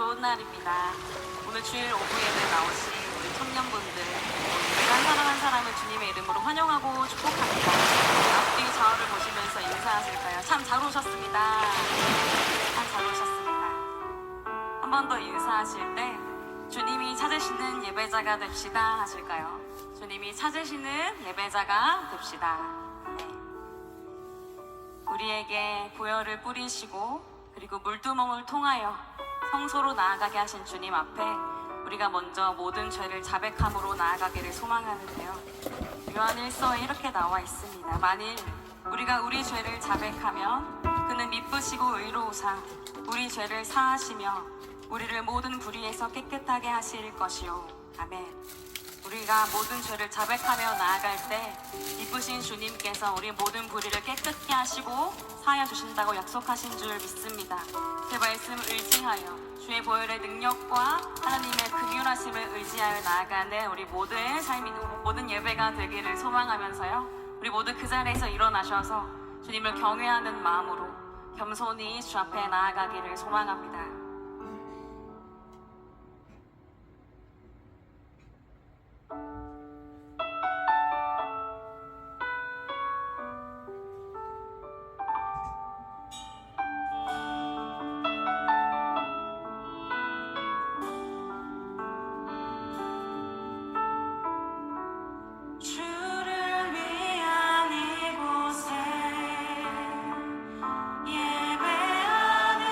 좋은 날입니다. 오늘 주일 오후 예배 나오신 우리 청년분들, 우리 한 사람 한 사람을 주님의 이름으로 환영하고 축복합니다. 앞뒤 좌우를 보시면서 인사하실까요? 참 잘 오셨습니다. 참 잘 오셨습니다. 한 번 더 인사하실 때 주님이 찾으시는 예배자가 됩시다 하실까요? 주님이 찾으시는 예배자가 됩시다. 네. 우리에게 보혈을 뿌리시고 그리고 물두멍을 통하여 성소로 나아가게 하신 주님 앞에 우리가 먼저 모든 죄를 자백함으로 나아가기를 소망하는데요. 요한 1서에 이렇게 나와 있습니다. 만일 우리가 우리 죄를 자백하면 그는 미쁘시고 의로우사 우리 죄를 사하시며 우리를 모든 불의에서 깨끗하게 하실 것이요. 아멘. 우리가 모든 죄를 자백하며 나아갈 때 이쁘신 주님께서 우리 모든 불의를 깨끗게 하시고 사하여 주신다고 약속하신 줄 믿습니다. 그 말씀을 의지하여 주의 보혈의 능력과 하나님의 긍휼하심을 의지하여 나아가는 우리 모든 삶이 모든 예배가 되기를 소망하면서요. 우리 모두 그 자리에서 일어나셔서 주님을 경외하는 마음으로 겸손히 주 앞에 나아가기를 소망합니다. 예배하는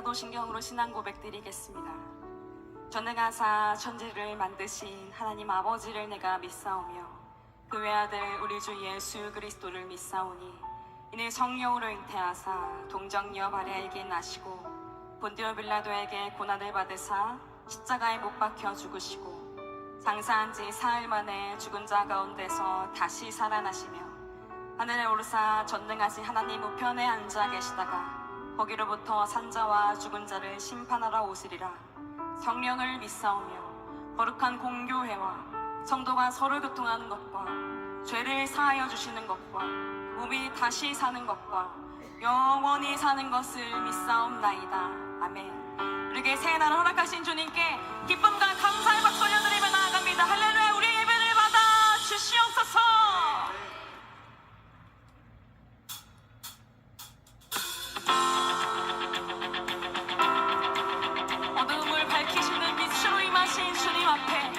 사도신경으로 신앙 고백드리겠습니다. 전능하사 천지를 만드신 하나님 아버지를 내가 믿사오며 그 외아들 우리 주 예수 그리스도를 믿사오니 이는 성령으로 잉태하사 동정녀 마리아에게 나시고 본디오 빌라도에게 고난을 받으사 십자가에 못 박혀 죽으시고 장사한 지 사흘 만에 죽은 자 가운데서 다시 살아나시며 하늘에 오르사 전능하신 하나님 우편에 앉아 계시다가 거기로부터 산자와 죽은 자를 심판하러 오시리라. 성령을 믿사오며 거룩한 공교회와 성도가 서로 교통하는 것과 죄를 사하여 주시는 것과 몸이 다시 사는 것과 영원히 사는 것을 믿사옵나이다. 아멘. 우리에게 새해 날을 허락하신 주님께 기쁨과 감사의 박수 올려드리며 나아갑니다. 할렐루야. 우리의 예배를 받아 주시옵소서. 어두움을 밝히시는 빛으로 임하신 주님 앞에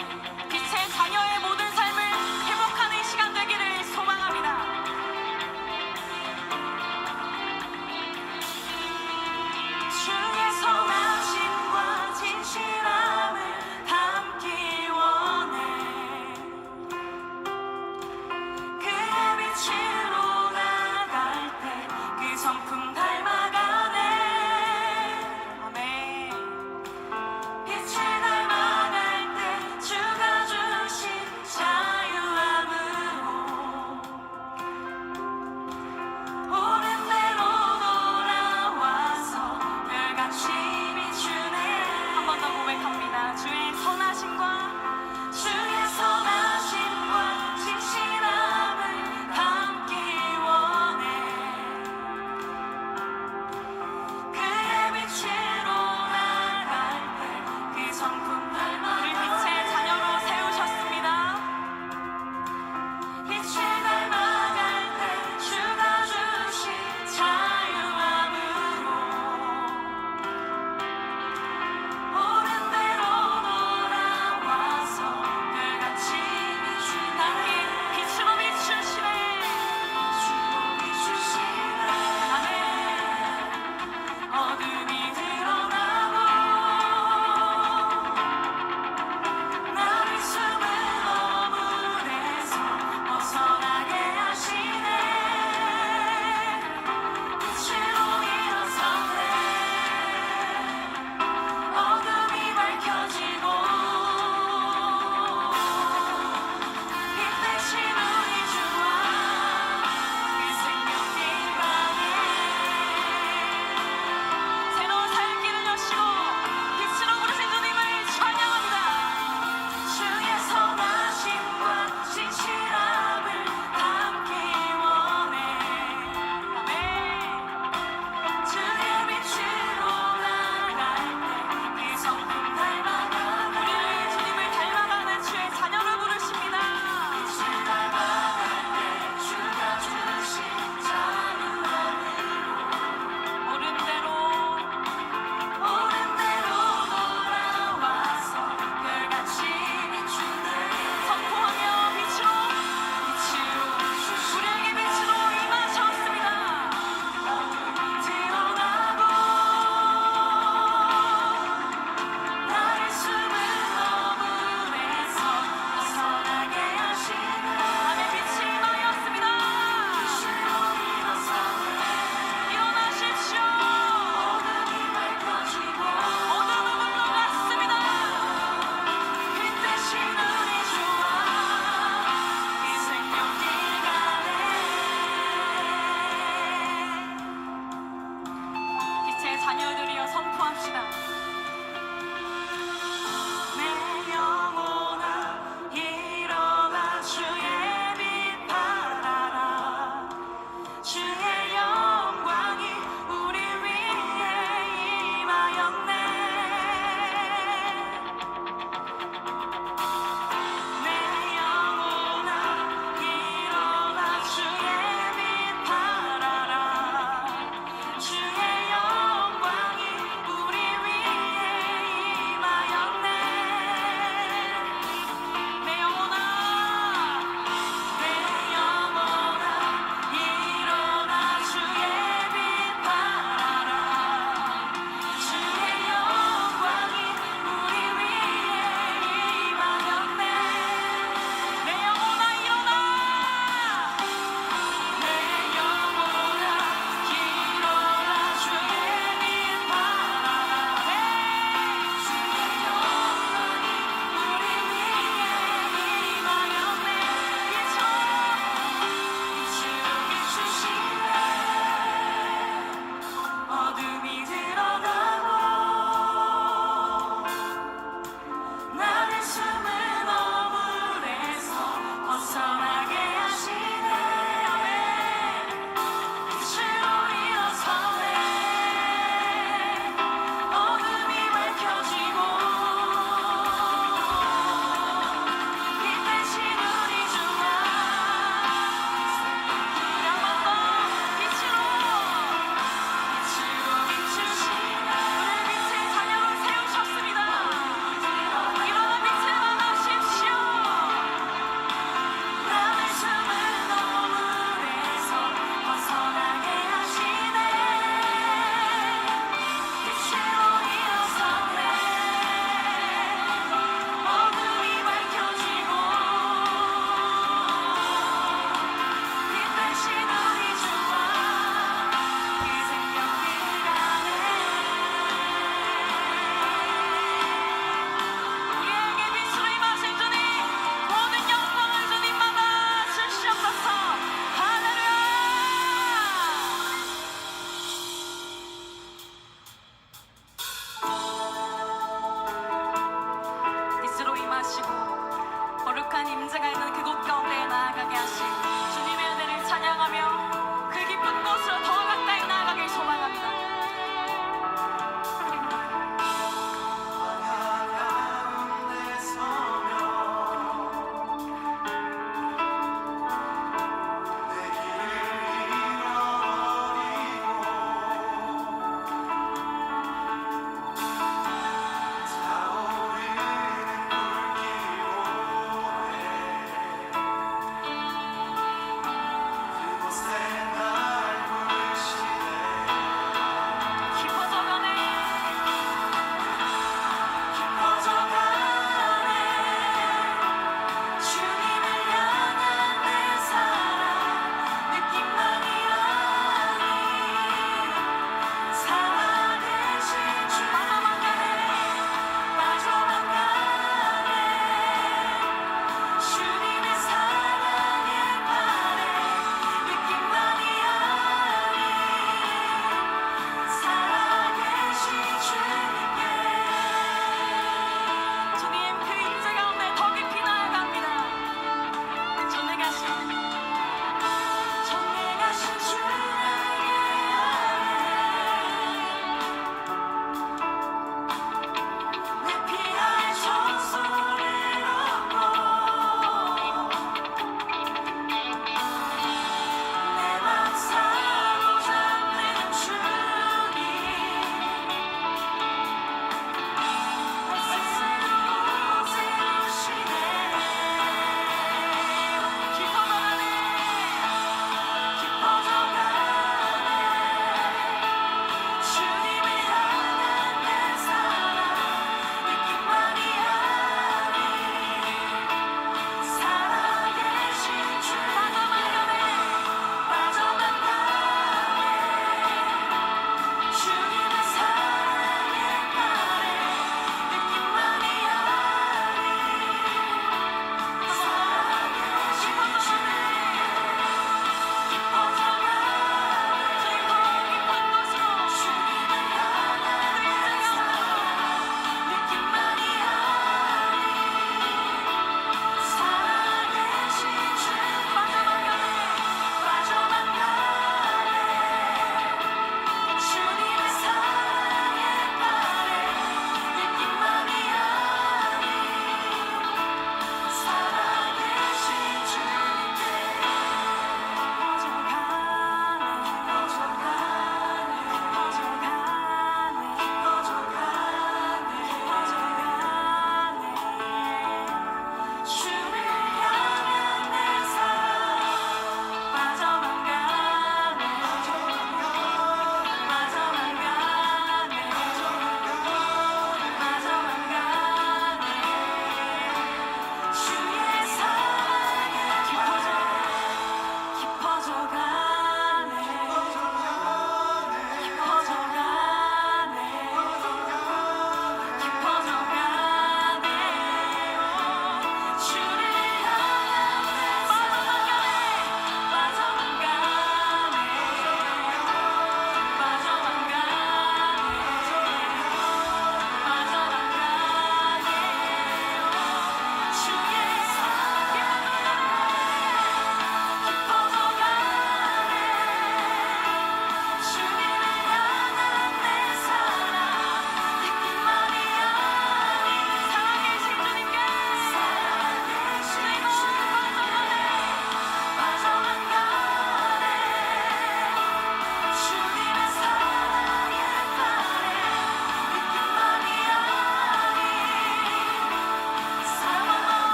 빛의 자녀의 모든 삶을 회복하는 시간 되기를 소망합니다. 주의 선하심과 진실함을 담기 원해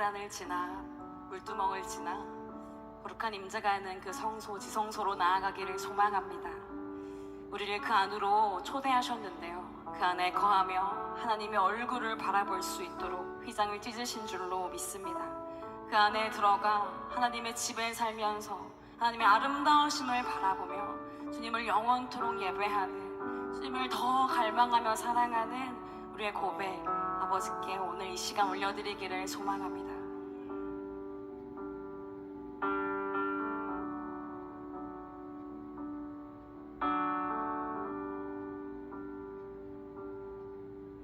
요단을 지나 물두멍을 지나 거룩한 임재가 있는 그 성소 지성소로 나아가기를 소망합니다. 우리를 그 안으로 초대하셨는데요, 그 안에 거하며 하나님의 얼굴을 바라볼 수 있도록 휘장을 찢으신 줄로 믿습니다. 그 안에 들어가 하나님의 집에 살면서 하나님의 아름다우심을 바라보며 주님을 영원토록 예배하는, 주님을 더 갈망하며 사랑하는 우리의 고백 아버지께 오늘 이 시간 올려드리기를 소망합니다.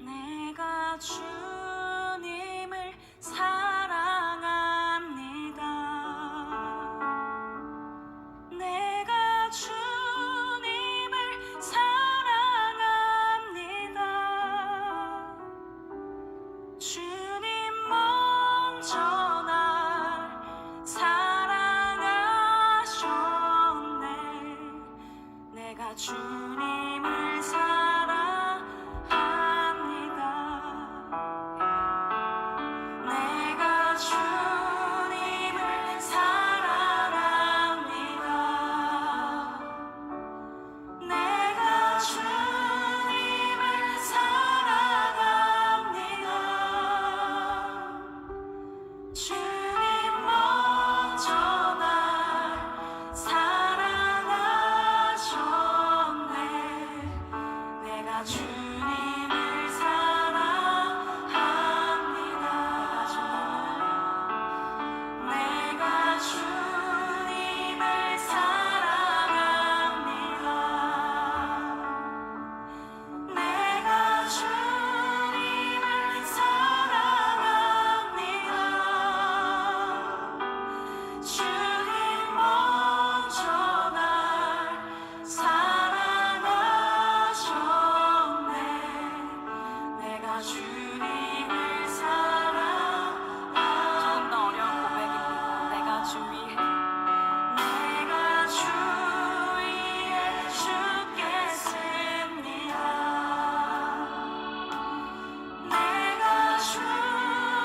내가 주님을 사랑합니다. 내가 주님을 사랑합니다. 주님 먼저 날 사랑하셨네. 내가 주님을 내가 주님을 사랑합니다. 내가 주님을 사랑합니다. 주님 먼저 날 사랑하셨네. 내가 주님을 사랑합니다. 내가 주님을 사랑합니다. 내가 주님을 사랑합니다. 주님 먼저 날 사랑하셨네. 내가 주님을 사랑합니다. 조금 더 어려운 고백입니다. 내가 주 위해, 내가 주 위해 죽겠습니다. 내가 주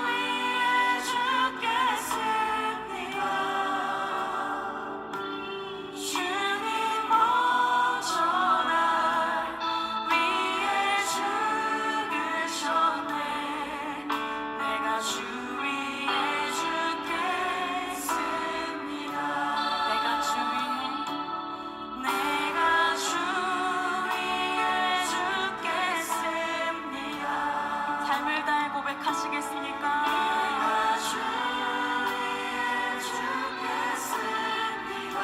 위해 죽겠습니다. 주님 먼저 날 위해 죽으셨네. 내가 주 위해 죽겠습니다. 내가 주 위해, 내가 주 위해 죽겠습니다. 삶을 다해 고백하시겠습니까? 내가 주 위해 죽겠습니다.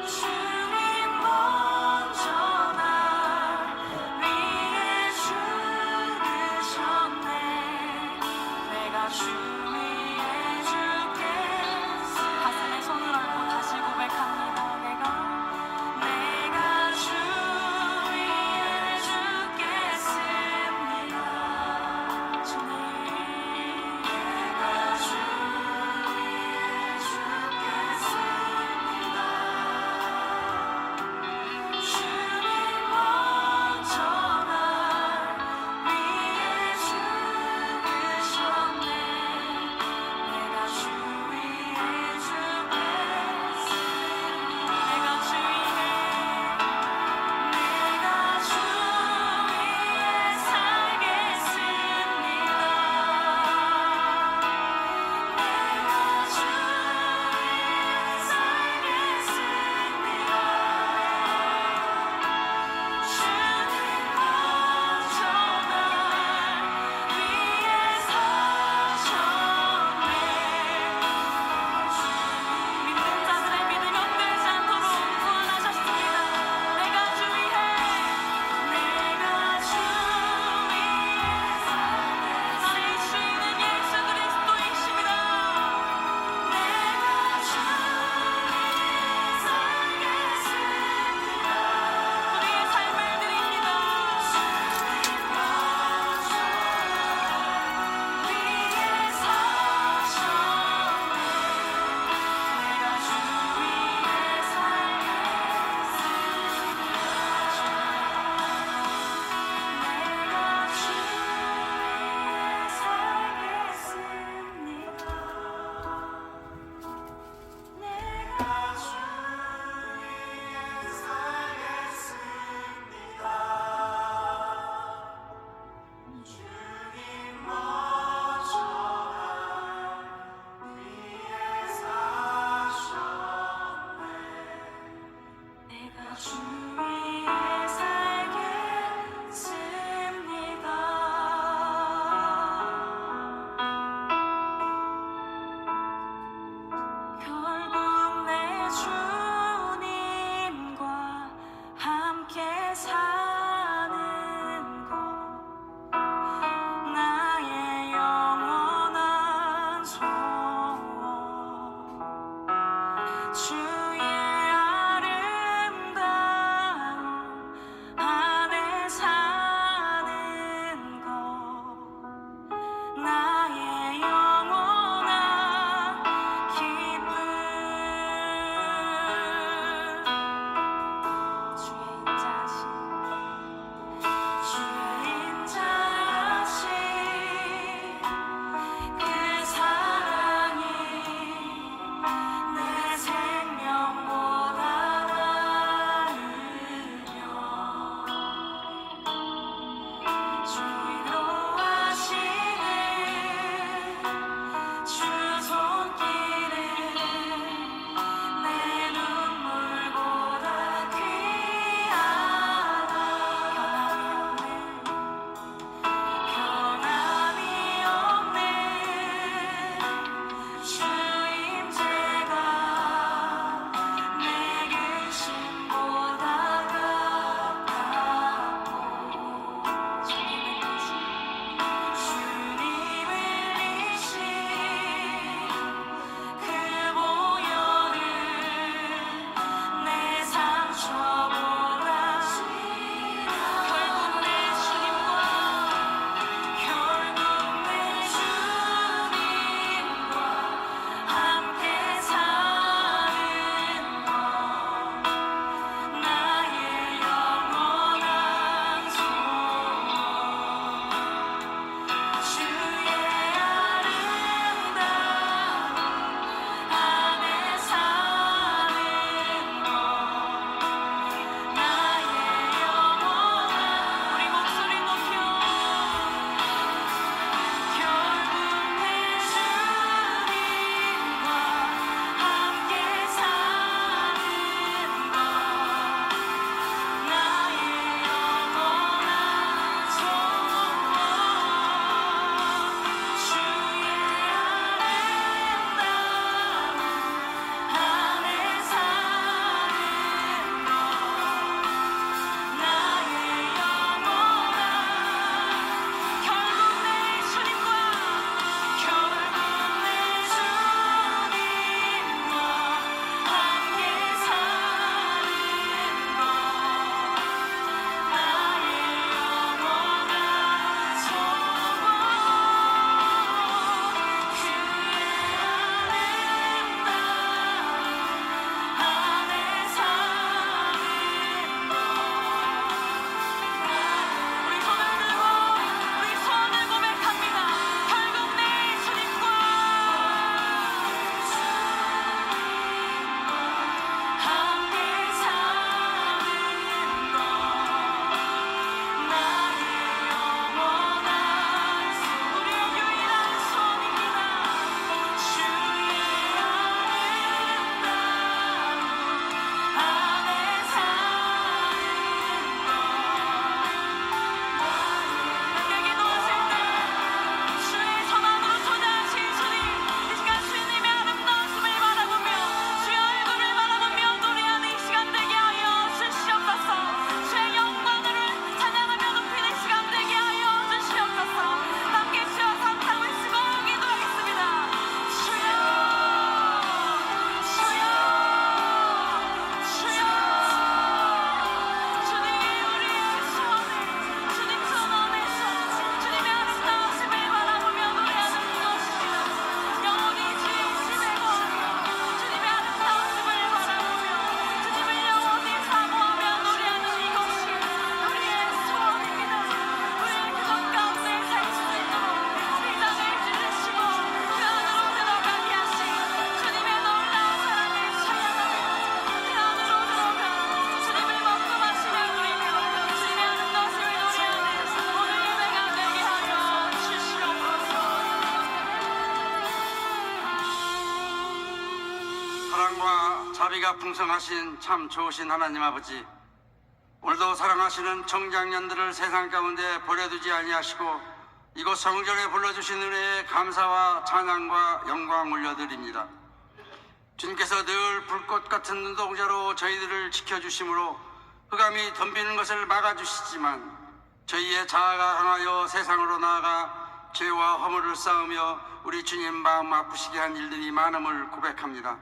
주님 먼저 날 위해 죽으셨네. 내가 주 위해 죽겠습니다. 가슴에 손을 얹고 다시 고백합니다. 내가 주 위해 죽겠습니다. 주님, 내가 주 위해 죽겠습니다. 주님 먼저 날 위해 죽으셨네. 사랑과 자비가 풍성하신 참 좋으신 하나님 아버지, 오늘도 사랑하시는 청장년들을 세상 가운데 버려두지 아니하시고 이곳 성전에 불러주신 은혜에 감사와 찬양과 영광 올려드립니다. 주님께서 늘 불꽃 같은 눈동자로 저희들을 지켜주심으로 흑암이 덤비는 것을 막아주시지만 저희의 자아가 강하여 세상으로 나아가 죄와 허물을 쌓으며 우리 주님 마음 아프시게 한 일들이 많음을 고백합니다.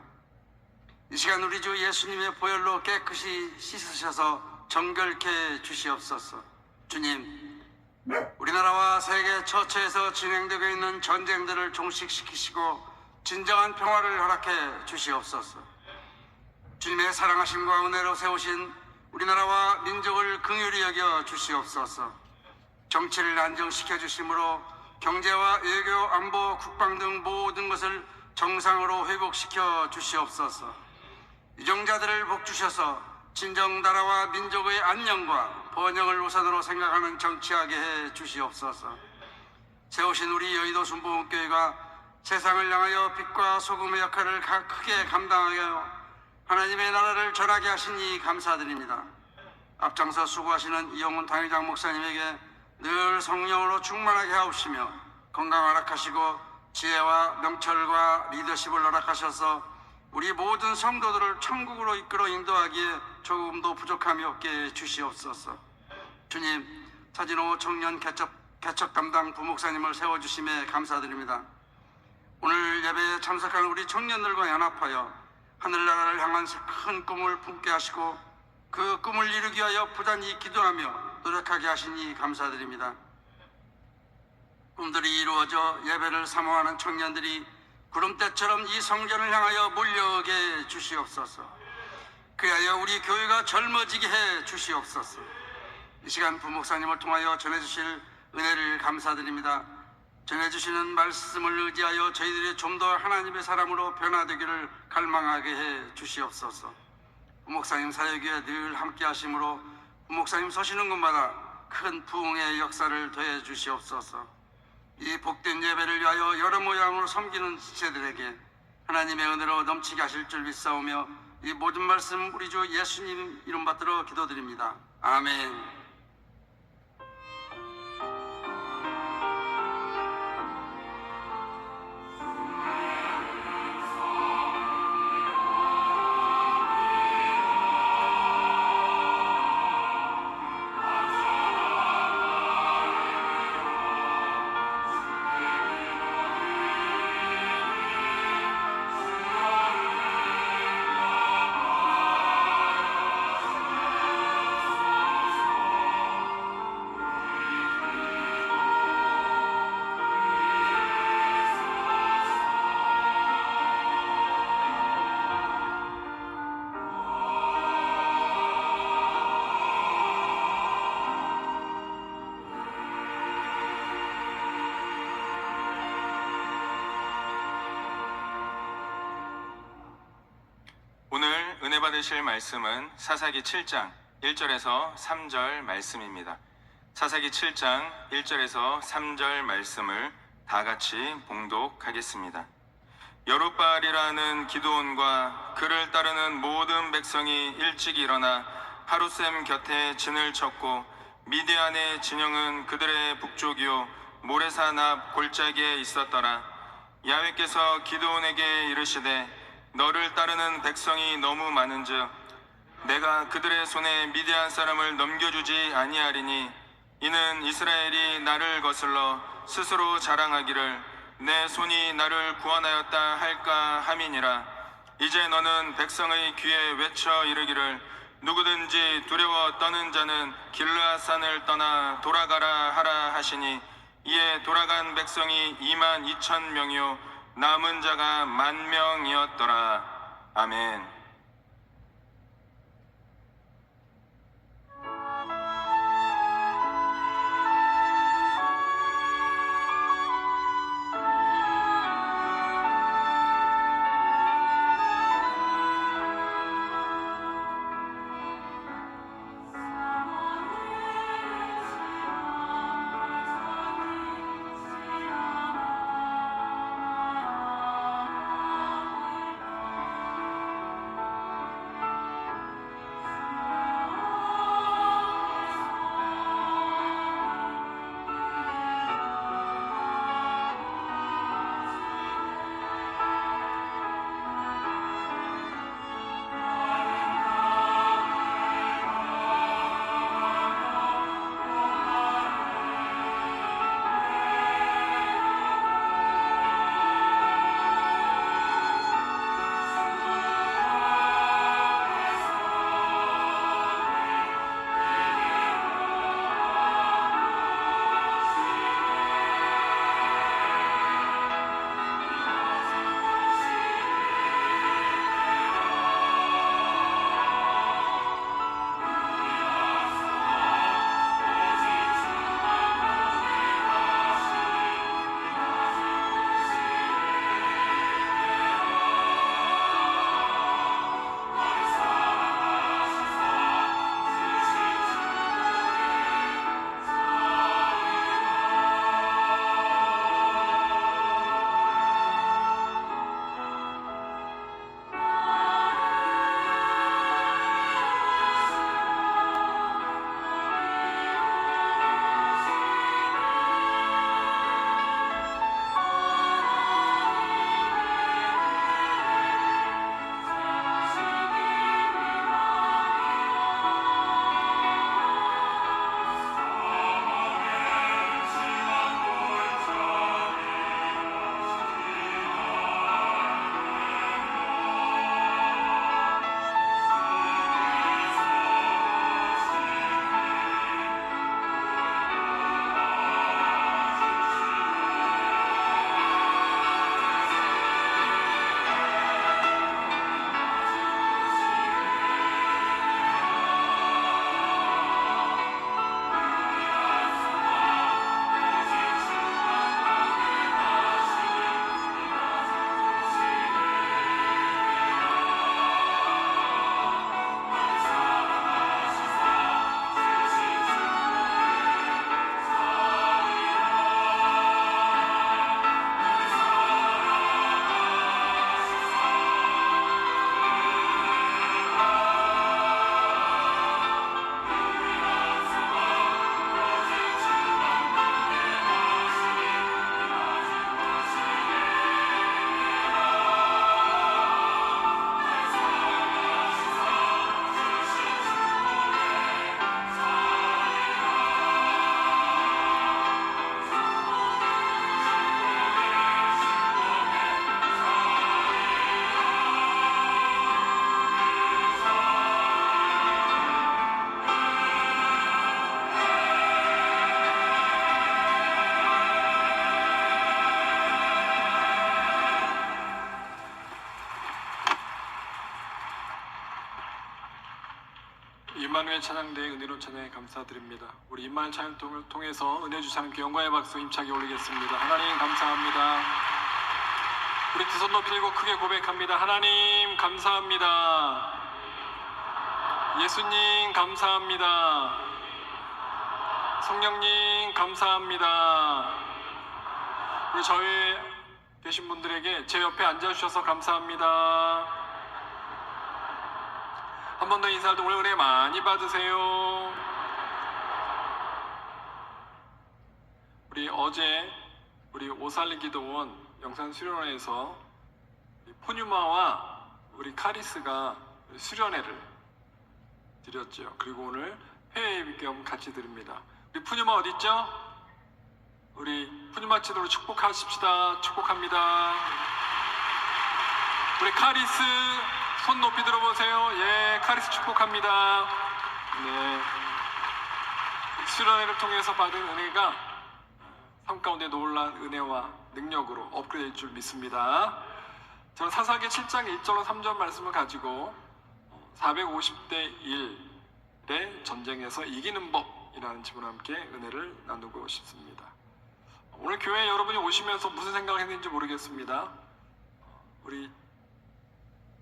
이 시간 우리 주 예수님의 보혈로 깨끗이 씻으셔서 정결케 주시옵소서. 주님, 우리나라와 세계 처처에서 진행되고 있는 전쟁들을 종식시키시고 진정한 평화를 허락해 주시옵소서. 주님의 사랑하심과 은혜로 세우신 우리나라와 민족을 긍휼히 여겨 주시옵소서. 정치를 안정시켜 주심으로 경제와 외교, 안보, 국방 등 모든 것을 정상으로 회복시켜 주시옵소서. 유정자들을 복주셔서 진정 나라와 민족의 안녕과 번영을 우선으로 생각하는 정치하게 해 주시옵소서. 세우신 우리 여의도 순복음교회가 세상을 향하여 빛과 소금의 역할을 크게 감당하여 하나님의 나라를 전하게 하시니 감사드립니다. 앞장서 수고하시는 이용훈 당회장 목사님에게 늘 성령으로 충만하게 하옵시며 건강 허락하시고 지혜와 명철과 리더십을 허락하셔서 우리 모든 성도들을 천국으로 이끌어 인도하기에 조금도 부족함이 없게 해주시옵소서. 주님, 차진호 청년 개척 담당 부목사님을 세워주심에 감사드립니다. 오늘 예배에 참석하는 우리 청년들과 연합하여 하늘나라를 향한 큰 꿈을 품게 하시고 그 꿈을 이루기 위하여 부단히 기도하며 노력하게 하시니 감사드립니다. 꿈들이 이루어져 예배를 사모하는 청년들이 구름대처럼 이 성전을 향하여 몰려오게 주시옵소서. 그리하여 우리 교회가 젊어지게 해 주시옵소서. 이 시간 부목사님을 통하여 전해주실 은혜를 감사드립니다. 전해주시는 말씀을 의지하여 저희들이 좀 더 하나님의 사람으로 변화되기를 갈망하게 해 주시옵소서. 부목사님 사역에 늘 함께 하심으로 부목사님 서시는 곳마다 큰 부흥의 역사를 더해 주시옵소서. 이 복된 예배를 위하여 여러 모양으로 섬기는 지체들에게 하나님의 은혜로 넘치게 하실 줄 믿사오며 이 모든 말씀 우리 주 예수님 이름 받들어 기도드립니다. 아멘. 오늘 은혜 받으실 말씀은 사사기 7장 1절에서 3절 말씀입니다. 사사기 7장 1절에서 3절 말씀을 다 같이 봉독하겠습니다. 여룻바알이라는 기드온과 그를 따르는 모든 백성이 일찍 일어나 하루샘 곁에 진을 쳤고 미디안의 진영은 그들의 북쪽이요 모레산 앞 골짜기에 있었더라. 야훼께서 기드온에게 이르시되 너를 따르는 백성이 너무 많은즉 내가 그들의 손에 미디안 사람을 넘겨주지 아니하리니 이는 이스라엘이 나를 거슬러 스스로 자랑하기를 내 손이 나를 구원하였다 할까 함이니라. 이제 너는 백성의 귀에 외쳐 이르기를 누구든지 두려워 떠는 자는 길르앗산을 떠나 돌아가라 하라 하시니 이에 돌아간 백성이 22,000명이요 남은 자가 10,000명이었더라. 아멘. 임마누엘 찬양대의 은혜로 찬양에 감사드립니다. 우리 임마누엘 찬양을 통해서 은혜 주신 하나님께 영광의 박수 힘차게 올리겠습니다. 하나님 감사합니다. 우리 두 손 높이 들고 크게 고백합니다. 하나님 감사합니다. 예수님 감사합니다. 성령님 감사합니다. 우리 저희 계신 분들에게 제 옆에 앉아주셔서 감사합니다. 한 번 더 인사할 때 오늘 은혜 많이 받으세요. 우리 어제 우리 오살리 기도원 영산 수련회에서 포뉴마와 우리 카리스가 수련회를 드렸죠. 그리고 오늘 회의 겸 같이 드립니다. 우리 푸뉴마 어디 있죠? 우리 푸뉴마 치도로 축복하십시다. 축복합니다. 우리 카리스 손 높이 들어보세요. 예, 카리스 축복합니다. 네, 수련회를 통해서 받은 은혜가 삶 가운데 놀라운 은혜와 능력으로 업그레이드 될 줄 믿습니다. 저는 사사기 7장 1절로 3절 말씀을 가지고 450대 1의 전쟁에서 이기는 법이라는 질문과 함께 은혜를 나누고 싶습니다. 오늘 교회에 여러분이 오시면서 무슨 생각을 했는지 모르겠습니다. 우리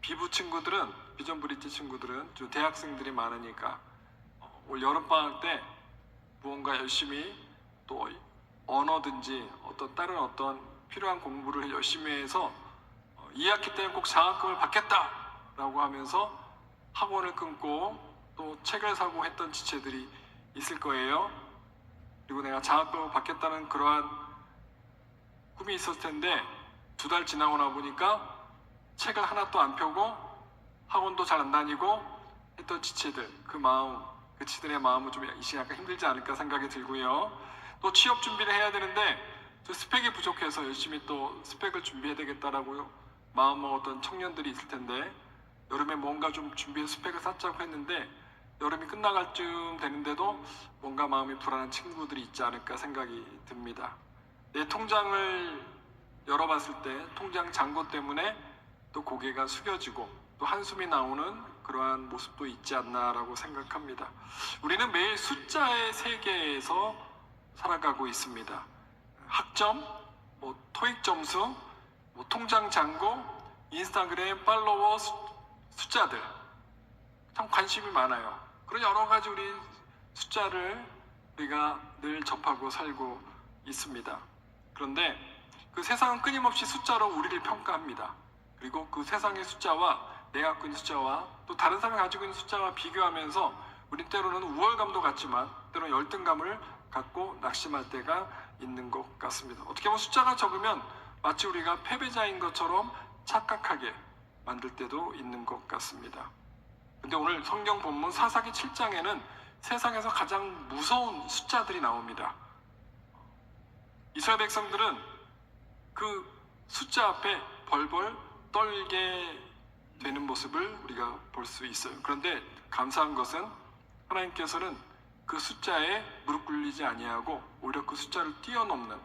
비부 친구들은, 비전 브릿지 친구들은 좀 대학생들이 많으니까 올 여름방학 때 무언가 열심히 또 언어든지 다른 어떤 필요한 공부를 열심히 해서 2학기 때는 꼭 장학금을 받겠다라고 하면서 학원을 끊고 또 책을 사고 했던 지체들이 있을 거예요. 그리고 내가 장학금을 받겠다는 그러한 꿈이 있었을 텐데 2달 지나고 나 보니까 책을 하나도 안 펴고 학원도 잘 안 다니고 했던 지체들, 그 마음, 그 지들의 마음은 좀 약간 힘들지 않을까 생각이 들고요. 또 취업 준비를 해야 되는데 저 스펙이 부족해서 열심히 또 스펙을 준비해야 되겠다라고 마음먹었던 청년들이 있을 텐데 여름에 뭔가 좀 준비해서 스펙을 쌓자고 했는데 여름이 끝나갈 쯤 되는데도 뭔가 마음이 불안한 친구들이 있지 않을까 생각이 듭니다. 내 통장을 열어봤을 때 통장 잔고 때문에 또 고개가 숙여지고 또 한숨이 나오는 그러한 모습도 있지 않나라고 생각합니다. 우리는 매일 숫자의 세계에서 살아가고 있습니다. 학점, 토익 점수, 통장 잔고, 인스타그램 팔로워 숫자들 참 관심이 많아요. 그런 여러 가지 우리 숫자를 우리가 늘 접하고 살고 있습니다. 그런데 그 세상은 끊임없이 숫자로 우리를 평가합니다. 그리고 그 세상의 숫자와 내가 갖고 있는 숫자와 또 다른 사람이 가지고 있는 숫자와 비교하면서 우리 때로는 우월감도 같지만 때로는 열등감을 갖고 낙심할 때가 있는 것 같습니다. 어떻게 보면 숫자가 적으면 마치 우리가 패배자인 것처럼 착각하게 만들 때도 있는 것 같습니다. 근데 오늘 성경 본문 사사기 7장에는 세상에서 가장 무서운 숫자들이 나옵니다. 이스라엘 백성들은 그 숫자 앞에 벌벌 떨게 되는 모습을 우리가 볼 수 있어요. 그런데 감사한 것은 하나님께서는 그 숫자에 무릎 꿇리지 아니하고 오히려 그 숫자를 뛰어넘는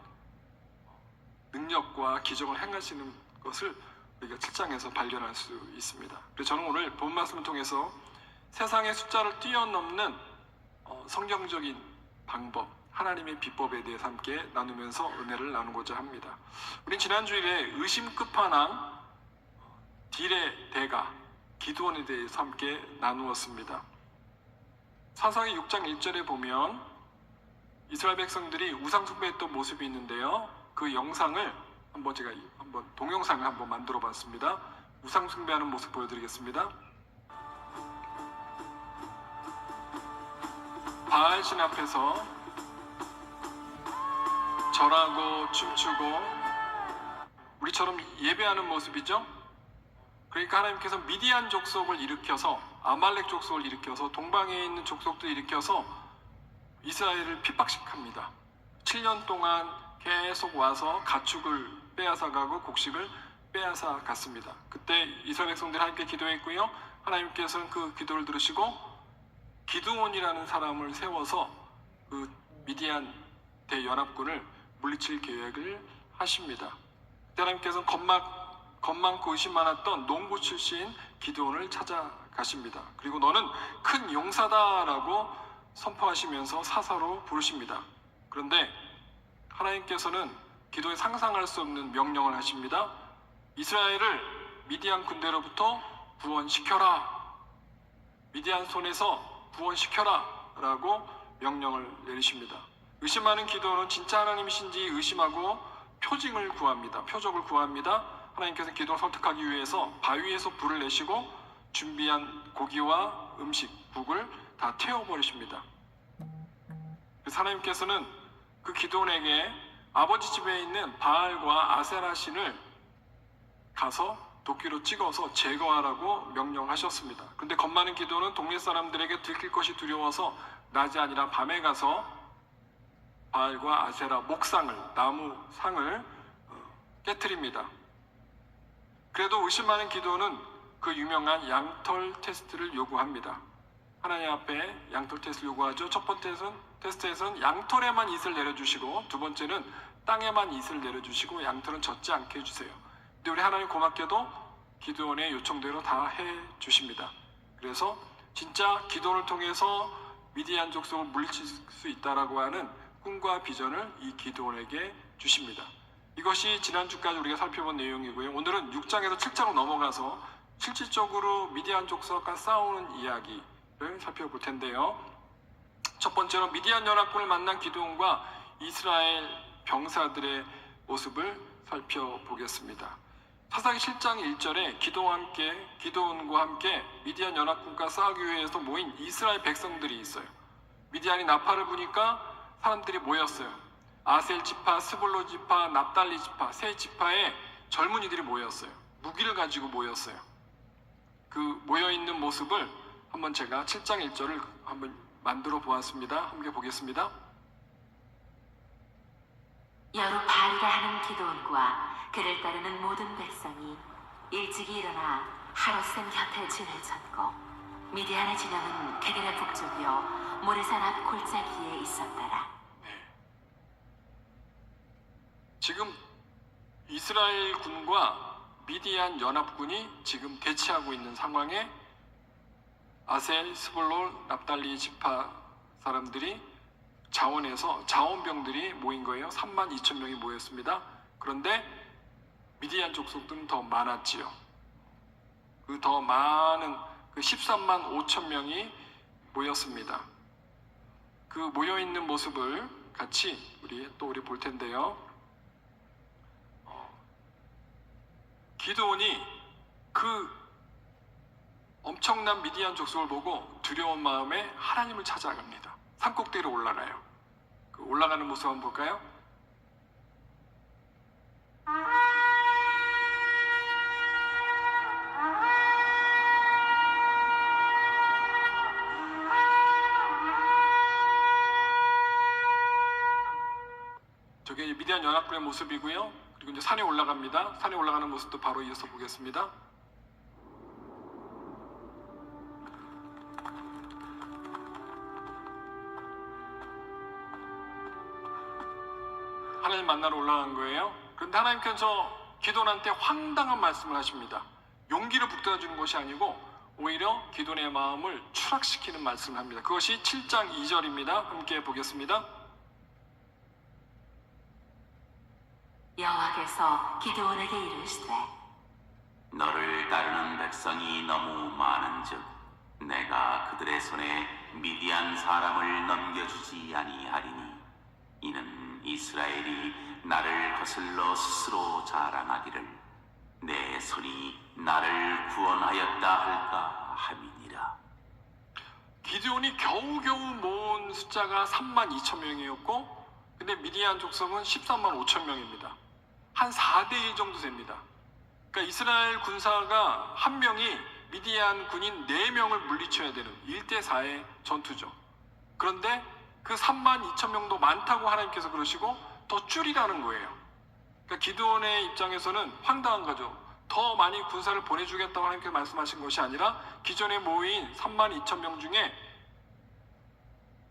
능력과 기적을 행하시는 것을 우리가 7장에서 발견할 수 있습니다. 그래서 저는 오늘 본 말씀을 통해서 세상의 숫자를 뛰어넘는 성경적인 방법, 하나님의 비법에 대해서 함께 나누면서 은혜를 나누고자 합니다. 우린 지난 주일에 의심 끝판왕 딜의 대가 기드온에 대해서 함께 나누었습니다. 사사기 6장 1절에 보면 이스라엘 백성들이 우상 숭배했던 모습이 있는데요. 그 영상을 제가 동영상을 한번 만들어 봤습니다. 우상 숭배하는 모습 보여드리겠습니다. 바알신 앞에서 절하고 춤추고 우리처럼 예배하는 모습이죠. 그러니까 하나님께서 미디안 족속을 일으켜서 아말렉 족속을 일으켜서 동방에 있는 족속들 일으켜서 이스라엘을 핍박시킵니다. 7년 동안 계속 와서 가축을 빼앗아가고 곡식을 빼앗아갔습니다. 그때 이스라엘 백성들이 함께 기도했고요. 하나님께서는 그 기도를 들으시고 기드온이라는 사람을 세워서 그 미디안 대연합군을 물리칠 계획을 하십니다. 그때 하나님께서는 겁 많고 의심 많았던 농부 출신 기드온을 찾아가십니다. 그리고 너는 큰 용사다라고 선포하시면서 사사로 부르십니다. 그런데 하나님께서는 기도에 상상할 수 없는 명령을 하십니다. 이스라엘을 미디안 군대로부터 구원시켜라. 미디안 손에서 구원시켜라 라고 명령을 내리십니다. 의심하는 기도는 진짜 하나님이신지 의심하고 표징을 구합니다. 표적을 구합니다. 하나님께서 기도를 설득하기 위해서 바위에서 불을 내시고 준비한 고기와 음식, 국을 다 태워버리십니다. 그래서 하나님께서는 그 기도원에게 아버지 집에 있는 바알과 아세라 신을 가서 도끼로 찍어서 제거하라고 명령하셨습니다. 그런데 겁 많은 기도는 동네 사람들에게 들킬 것이 두려워서 낮이 아니라 밤에 가서 바알과 아세라 목상을, 나무 상을 깨트립니다. 그래도 의심 많은 기도는 그 유명한 양털 테스트를 요구합니다. 하나님 앞에 양털 테스트를 요구하죠. 첫 번째 테스트에서는 양털에만 이슬 내려주시고, 두 번째는 땅에만 이슬 내려주시고, 양털은 젖지 않게 해주세요. 근데 우리 하나님 고맙게도 기드온의 요청대로 다 해주십니다. 그래서 진짜 기드온을 통해서 미디안 족속을 물리칠 수 있다라고 하는 꿈과 비전을 이 기드온에게 주십니다. 이것이 지난주까지 우리가 살펴본 내용이고요. 오늘은 6장에서 7장으로 넘어가서 실질적으로 미디안 족속과 싸우는 이야기를 살펴볼 텐데요. 첫 번째로 미디안 연합군을 만난 기드온과 이스라엘 병사들의 모습을 살펴보겠습니다. 사사기 7장 1절에 기드온과 함께 미디안 연합군과 싸우기 위해서 모인 이스라엘 백성들이 있어요. 미디안이 나팔을 부니까 사람들이 모였어요. 아셀 지파, 스볼로 지파, 납달리 지파, 세 지파의 젊은이들이 모였어요. 무기를 가지고 모였어요. 그 모여있는 모습을 한번 제가 7장 1절을 한번 만들어 보았습니다. 함께 보겠습니다. 여루바알이라 하는 기드온과 그를 따르는 모든 백성이 일찍이 일어나 하롯셈 곁에 진을 쳤고, 미디안의 진영은 게델의 북쪽이요 모레산 앞 골짜기에 있었더라. 지금 이스라엘 군과 미디안 연합군이 지금 대치하고 있는 상황에 아셀, 스볼론, 납달리 지파 사람들이 자원병들이 모인 거예요. 32,000명이 모였습니다. 그런데 미디안 족속들은 더 많았지요. 그 더 많은 13만 5천 명이 모였습니다. 그 모여있는 모습을 같이 우리 볼 텐데요. 기드온이 그 엄청난 미디안 족속을 보고 두려운 마음에 하나님을 찾아갑니다. 산꼭대기로 올라가요. 그 올라가는 모습 한번 볼까요? 저게 미디안 연합군의 모습이고요. 그리고 이제 산에 올라갑니다. 산에 올라가는 모습도 바로 이어서 보겠습니다. 하나님 만나러 올라간 거예요. 그런데 하나님께서 기드온한테 황당한 말씀을 하십니다. 용기를 북돋아 주는 것이 아니고 오히려 기드온의 마음을 추락시키는 말씀을 합니다. 그것이 7장 2절입니다. 함께 보겠습니다. 여호와께서 기드온에게 이르시되 너를 따르는 백성이 너무 많은즉 내가 그들의 손에 미디안 사람을 넘겨주지 아니하리니 이는 이스라엘이 나를 거슬러 스스로 자랑하기를 내 손이 나를 구원하였다 할까 함이니라. 기드온이 겨우겨우 모은 숫자가 32,000명이었고 근데 미디안 족속은 13만 5천 명입니다. 한 4대 1 정도 됩니다. 그러니까 이스라엘 군사가 한 명이 미디안 군인 4명을 물리쳐야 되는 1대 4의 전투죠. 그런데 그 32,000명도 많다고 하나님께서 그러시고 더 줄이라는 거예요. 그러니까 기드온의 입장에서는 황당한 거죠. 더 많이 군사를 보내주겠다고 하나님께서 말씀하신 것이 아니라 기존에 모인 32,000명 중에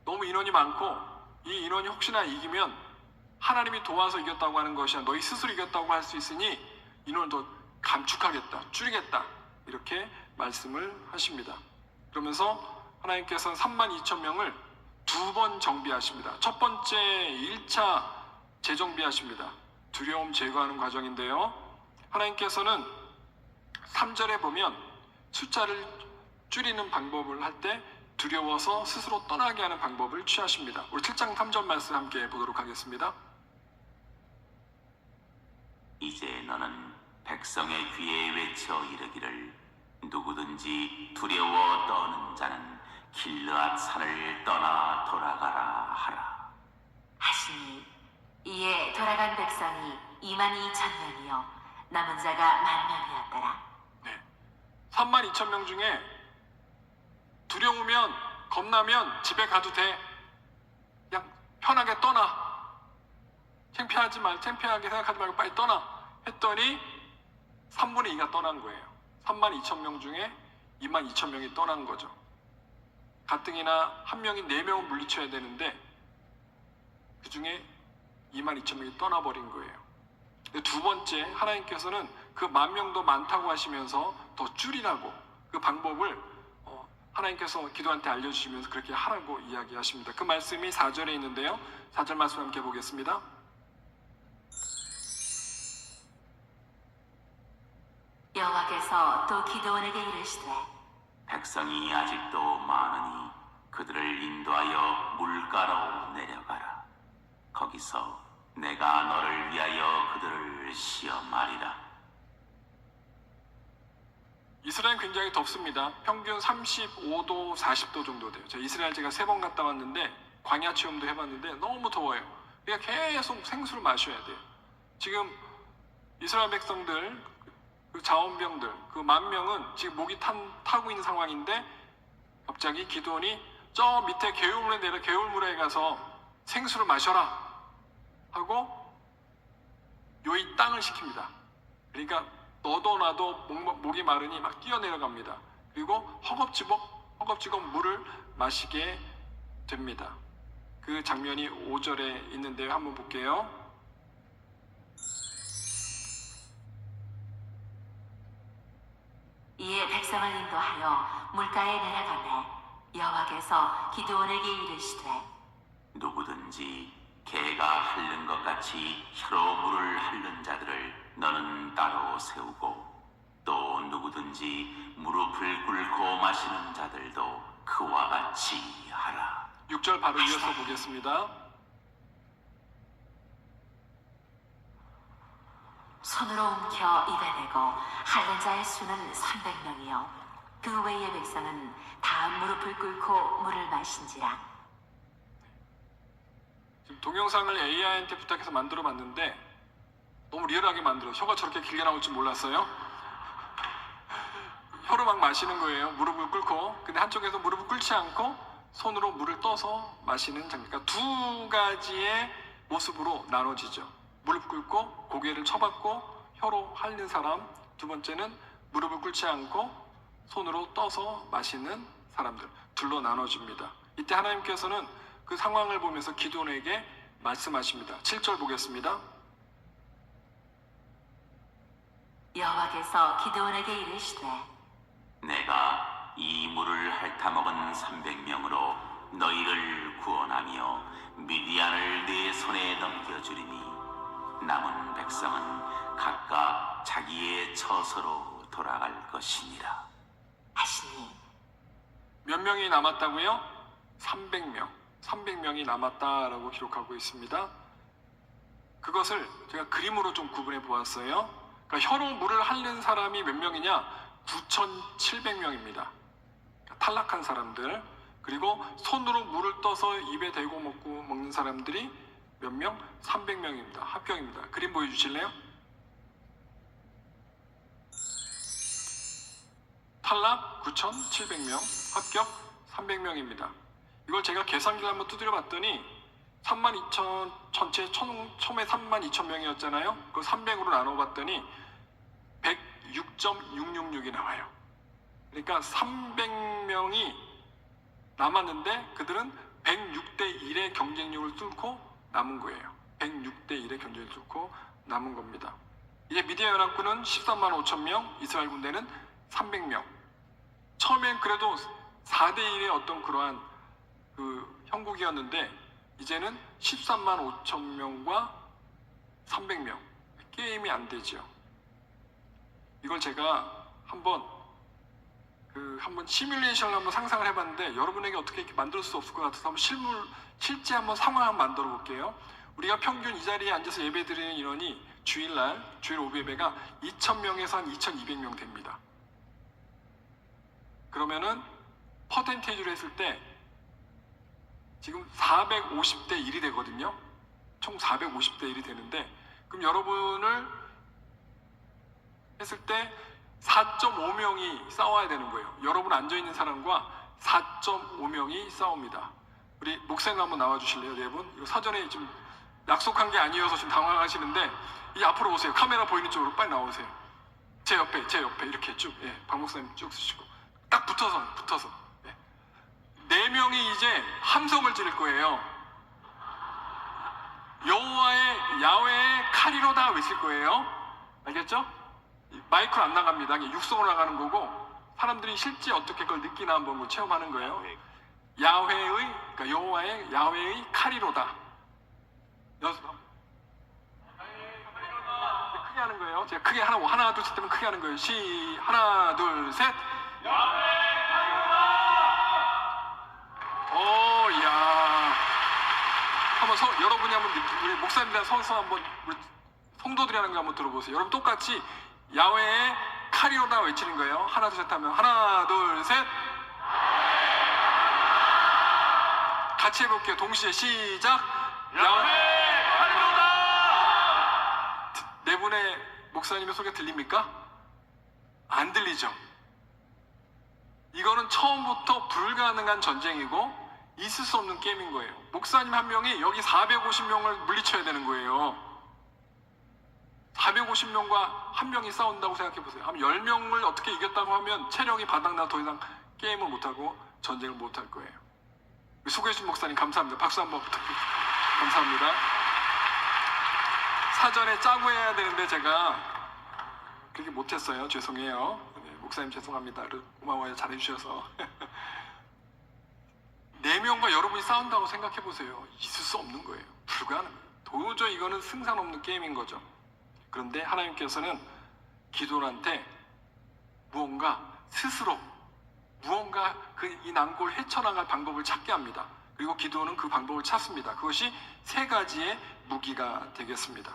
너무 인원이 많고 이 인원이 혹시나 이기면 하나님이 도와서 이겼다고 하는 것이 아니라 너희 스스로 이겼다고 할 수 있으니 인원을 더 감축하겠다, 줄이겠다 이렇게 말씀을 하십니다. 그러면서 하나님께서는 32,000명을 두 번 정비하십니다. 첫 번째 1차 재정비하십니다. 두려움 제거하는 과정인데요. 하나님께서는 3절에 보면 숫자를 줄이는 방법을 할 때 두려워서 스스로 떠나게 하는 방법을 취하십니다. 우리 7장 3절 말씀 함께 보도록 하겠습니다. 이제 너는 백성의 귀에 외쳐 이르기를 누구든지 두려워 떠는 자는 길르앗 산을 떠나 돌아가라 하라. 하시니 이에 돌아간 백성이 22,000명이요 남은 자가 10,000명이었더라. 네. 32,000명 중에 두려우면 겁나면 집에 가도 돼. 그냥 편하게 떠나. 창피하게 생각하지 말고 빨리 떠나. 했더니 3분의 2가 떠난 거예요. 32,000명 중에 22,000명이 떠난 거죠. 가뜩이나 한 명이 4명을 물리쳐야 되는데 그 중에 22,000명이 떠나버린 거예요. 근데 두 번째, 하나님께서는 그 10,000명도 많다고 하시면서 더 줄이라고 그 방법을 하나님께서 기도한테 알려주시면서 그렇게 하라고 이야기하십니다. 그 말씀이 4절에 있는데요. 4절 말씀 함께 보겠습니다. 여호와께서 또 기드온에게 이르시되 백성이 아직도 많으니 그들을 인도하여 물가로 내려가라. 거기서 내가 너를 위하여 그들을 시험하리라. 이스라엘은 굉장히 덥습니다. 평균 35도, 40도 정도 돼요. 제가 이스라엘 제가 3번 갔다 왔는데 광야 체험도 해봤는데 너무 더워요. 그러니까 계속 생수를 마셔야 돼요. 지금 이스라엘 백성들, 그 자원병들, 그 10,000명은 지금 목이 타고 있는 상황인데 갑자기 기드온이 저 밑에 개울물에 가서 생수를 마셔라 하고 요이 땅을 시킵니다. 그러니까 너도 나도 목이 마르니 막 뛰어내려갑니다. 그리고 허겁지겁 물을 마시게 됩니다. 그 장면이 5절에 있는데요. 한번 볼게요. 이에 백성을 인도하여 물가에 내려가매 여호와께서 기드온에게 이르시되 누구든지 개가 핥는 것 같이 혀로 물을 핥는 자들을 너는 따로 세우고 또 누구든지 무릎을 꿇고 마시는 자들도 그와 같이 하라. 6절 바로 이어서 보겠습니다. 손으로 움켜 입에 대고 핥는 자의 수는 300명이요 그 외의 백성은 다 무릎을 꿇고 물을 마신지라. 지금 동영상을 AI한테 부탁해서 만들어 봤는데 너무 리얼하게 만들어. 혀가 저렇게 길게 나올 줄 몰랐어요. 혀로 막 마시는 거예요. 무릎을 꿇고. 근데 한쪽에서 무릎을 꿇지 않고 손으로 물을 떠서 마시는 장면. 그러니까 두 가지의 모습으로 나눠지죠. 무릎 꿇고 고개를 쳐박고 혀로 핥는 사람. 두 번째는 무릎을 꿇지 않고 손으로 떠서 마시는 사람들. 둘로 나눠집니다. 이때 하나님께서는 그 상황을 보면서 기드온에게 말씀하십니다. 7절 보겠습니다. 여호와께서 기드온에게 이르시되 내가 이 물을 핥아먹은 300명으로 너희를 구원하며 미디안을 네 손에 넘겨주리니 남은 백성은 각각 자기의 처소로 돌아갈 것이니라. 하시니 몇 명이 남았다고요? 300명. 300명이 남았다라고 기록하고 있습니다. 그것을 제가 그림으로 좀 구분해 보았어요. 그러니까 혀로 물을 핥는 사람이 몇 명이냐? 9,700명입니다. 탈락한 사람들. 그리고 손으로 물을 떠서 입에 대고 먹는 사람들이 몇 명? 300명입니다. 합격입니다. 그림 보여주실래요? 탈락 9,700명, 합격 300명입니다. 이걸 제가 계산기를 한번 두드려 봤더니 32,000 전체 처음에 32,000명이었잖아요. 그걸 300으로 나눠 봤더니 106.666이 나와요. 그러니까 300명이 남았는데 그들은 106대 1의 경쟁력을 뚫고 남은 거예요. 106대 1의 경쟁력을 뚫고 남은 겁니다. 이제 미디안 연합군은 13만 5천 명, 이스라엘 군대는 300명. 처음엔 그래도 4대 1의 어떤 그러한 그 형국이었는데 이제는 13만 5천 명과 300명 게임이 안 되죠. 이걸 제가 한번 시뮬레이션을 한번 상상을 해봤는데 여러분에게 어떻게 이렇게 만들 수 없을 것 같아서 실제 한번 상황을 한번 만들어 볼게요. 우리가 평균 이 자리에 앉아서 예배 드리는 인원이 주일 오후 예배가 2,000명에서 한 2,200명 됩니다. 그러면은 퍼센테이지로 했을 때 지금 450대 1이 되거든요. 총 450대 1이 되는데 그럼 여러분을 했을 때 4.5명이 싸워야 되는 거예요. 여러분 앉아있는 사람과 4.5명이 싸웁니다. 우리 목사님 한번 나와주실래요? 네 분? 이거 사전에 좀 약속한 게 아니어서 좀 당황하시는데 이 앞으로 오세요. 카메라 보이는 쪽으로 빨리 나오세요. 제 옆에 이렇게 쭉, 박 목사님 쭉 쓰시고 딱 붙어서 예. 4명이 이제 함성을 지를 거예요. 야훼의 칼이로다 외칠 거예요. 알겠죠? 마이크는 안 나갑니다. 육성으로 나가는 거고 사람들이 실제 어떻게 그걸 느끼나 한번 체험하는 거예요. 그러니까 여호와의 야훼의 칼이로다. 연습. 크게 하는 거예요. 제가 크게 하나 둘 셋 하면 크게 하는 거예요. 하나 둘 셋. 오, 야. 한번 여러분이 한번 우리 목사님이랑 선서 한번 우리 성도들이 하는 거 한번 들어보세요. 여러분 똑같이 야훼의 칼이로다 외치는 거예요. 하나 둘 셋 하면 하나 둘 셋. 같이 해볼게요. 동시에 시작. 야훼 칼이로다. 네 분의 목사님의 소리가 들립니까? 안 들리죠? 이거는 처음부터 불가능한 전쟁이고 있을 수 없는 게임인 거예요. 목사님 한 명이 여기 450명을 물리쳐야 되는 거예요. 450명과 한 명이 싸운다고 생각해 보세요. 한 10명을 어떻게 이겼다고 하면 체력이 바닥나 더 이상 게임을 못하고 전쟁을 못할 거예요. 수고해주신 목사님 감사합니다. 박수 한번 부탁드립니다. 감사합니다. 사전에 짜고 해야 되는데 제가 그렇게 못했어요. 죄송해요. 네, 목사님 죄송합니다. 고마워요. 잘해주셔서. 4명과 여러분이 싸운다고 생각해 보세요. 있을 수 없는 거예요. 불가능. 도저히 이거는 승산 없는 게임인 거죠. 그런데 하나님께서는 기드온한테 스스로 무언가 이 난국을 헤쳐나갈 방법을 찾게 합니다. 그리고 기드온은 그 방법을 찾습니다. 그것이 3가지의 무기가 되겠습니다.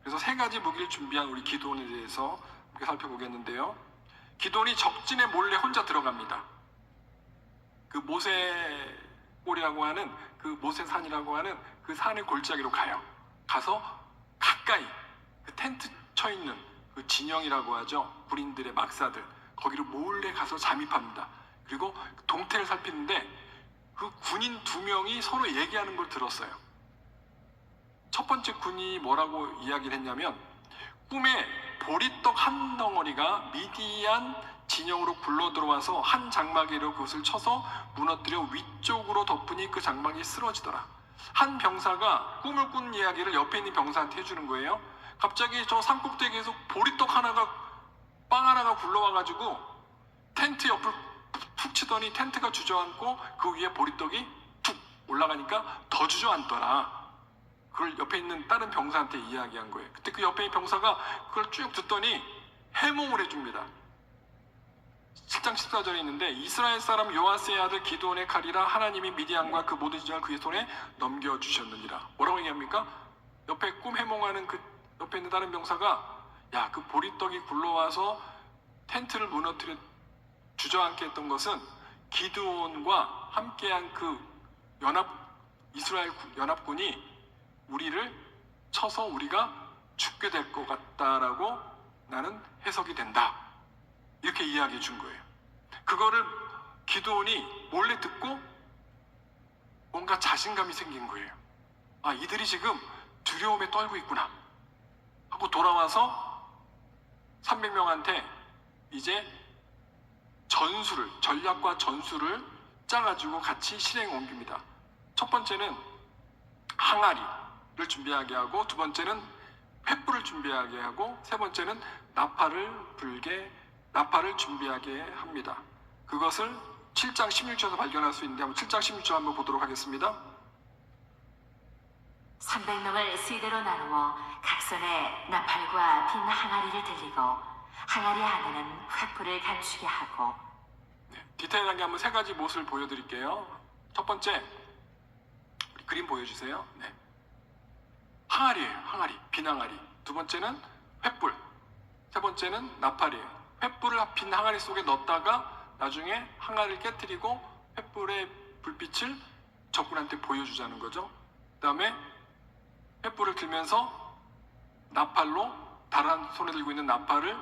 그래서 3가지 무기를 준비한 우리 기드온에 대해서 함께 살펴보겠는데요. 기드온이 적진에 몰래 혼자 들어갑니다. 그 모세골이라고 하는 그 모세산이라고 하는 그 산의 골짜기로 가요. 가서 가까이 그 텐트 쳐 있는 그 진영이라고 하죠. 군인들의 막사들 거기로 몰래 가서 잠입합니다. 그리고 동태를 살피는데 그 군인 2명이 서로 얘기하는 걸 들었어요. 첫 번째 군인이 뭐라고 이야기를 했냐면 꿈에 보리떡 한 덩어리가 미디안 진영으로 굴러 들어와서 한 장막이로 그것을 쳐서 무너뜨려 위쪽으로 덮으니 그 장막이 쓰러지더라. 한 병사가 꿈을 꾼 이야기를 옆에 있는 병사한테 해주는 거예요. 갑자기 저 산꼭대기에서 보리떡 빵 하나가 굴러와가지고 텐트 옆을 툭 치더니 텐트가 주저앉고 그 위에 보리떡이 툭 올라가니까 더 주저앉더라. 그걸 옆에 있는 다른 병사한테 이야기한 거예요. 그때 그 옆에 있는 병사가 그걸 쭉 듣더니 해몽을 해줍니다. 7장 14절에 있는데 이스라엘 사람 요아스의 아들 기드온의 칼이라 하나님이 미디안과 그 모든 지장을 그의 손에 넘겨주셨느니라. 뭐라고 얘기합니까? 옆에 꿈 해몽하는 그 옆에 있는 다른 병사가 야, 그 보리떡이 굴러와서 텐트를 무너뜨려 주저앉게 했던 것은 기드온과 함께한 그 이스라엘 연합군이 우리를 쳐서 우리가 죽게 될 것 같다라고 나는 해석이 된다. 이렇게 이야기해 준 거예요. 그거를 기드온이 몰래 듣고 뭔가 자신감이 생긴 거예요. 아, 이들이 지금 두려움에 떨고 있구나 하고 돌아와서 300명한테 이제 전략과 전술을 짜가지고 같이 실행에 옮깁니다. 첫 번째는 항아리를 준비하게 하고, 두 번째는 횃불을 준비하게 하고, 세 번째는 나팔을 불게 나팔을 준비하게 합니다. 그것을 7장 16절에서 발견할 수 있는데 한번 7장 16절 한번 보도록 하겠습니다. 300명을 세대로 나누어 각선에 나팔과 빈 항아리를 들리고 항아리 안에는 횃불을 감추게 하고. 디테일하게 한번 세 가지 모습을 보여드릴게요. 첫 번째, 우리 그림 보여주세요. 네. 항아리예요. 항아리, 빈 항아리. 두 번째는 횃불. 세 번째는 나팔이에요. 횃불을 빈 항아리 속에 넣었다가 나중에 항아리를 깨뜨리고 횃불의 불빛을 적군한테 보여주자는 거죠. 그 다음에 횃불을 들면서 나팔로 다른 손에 들고 있는 나팔을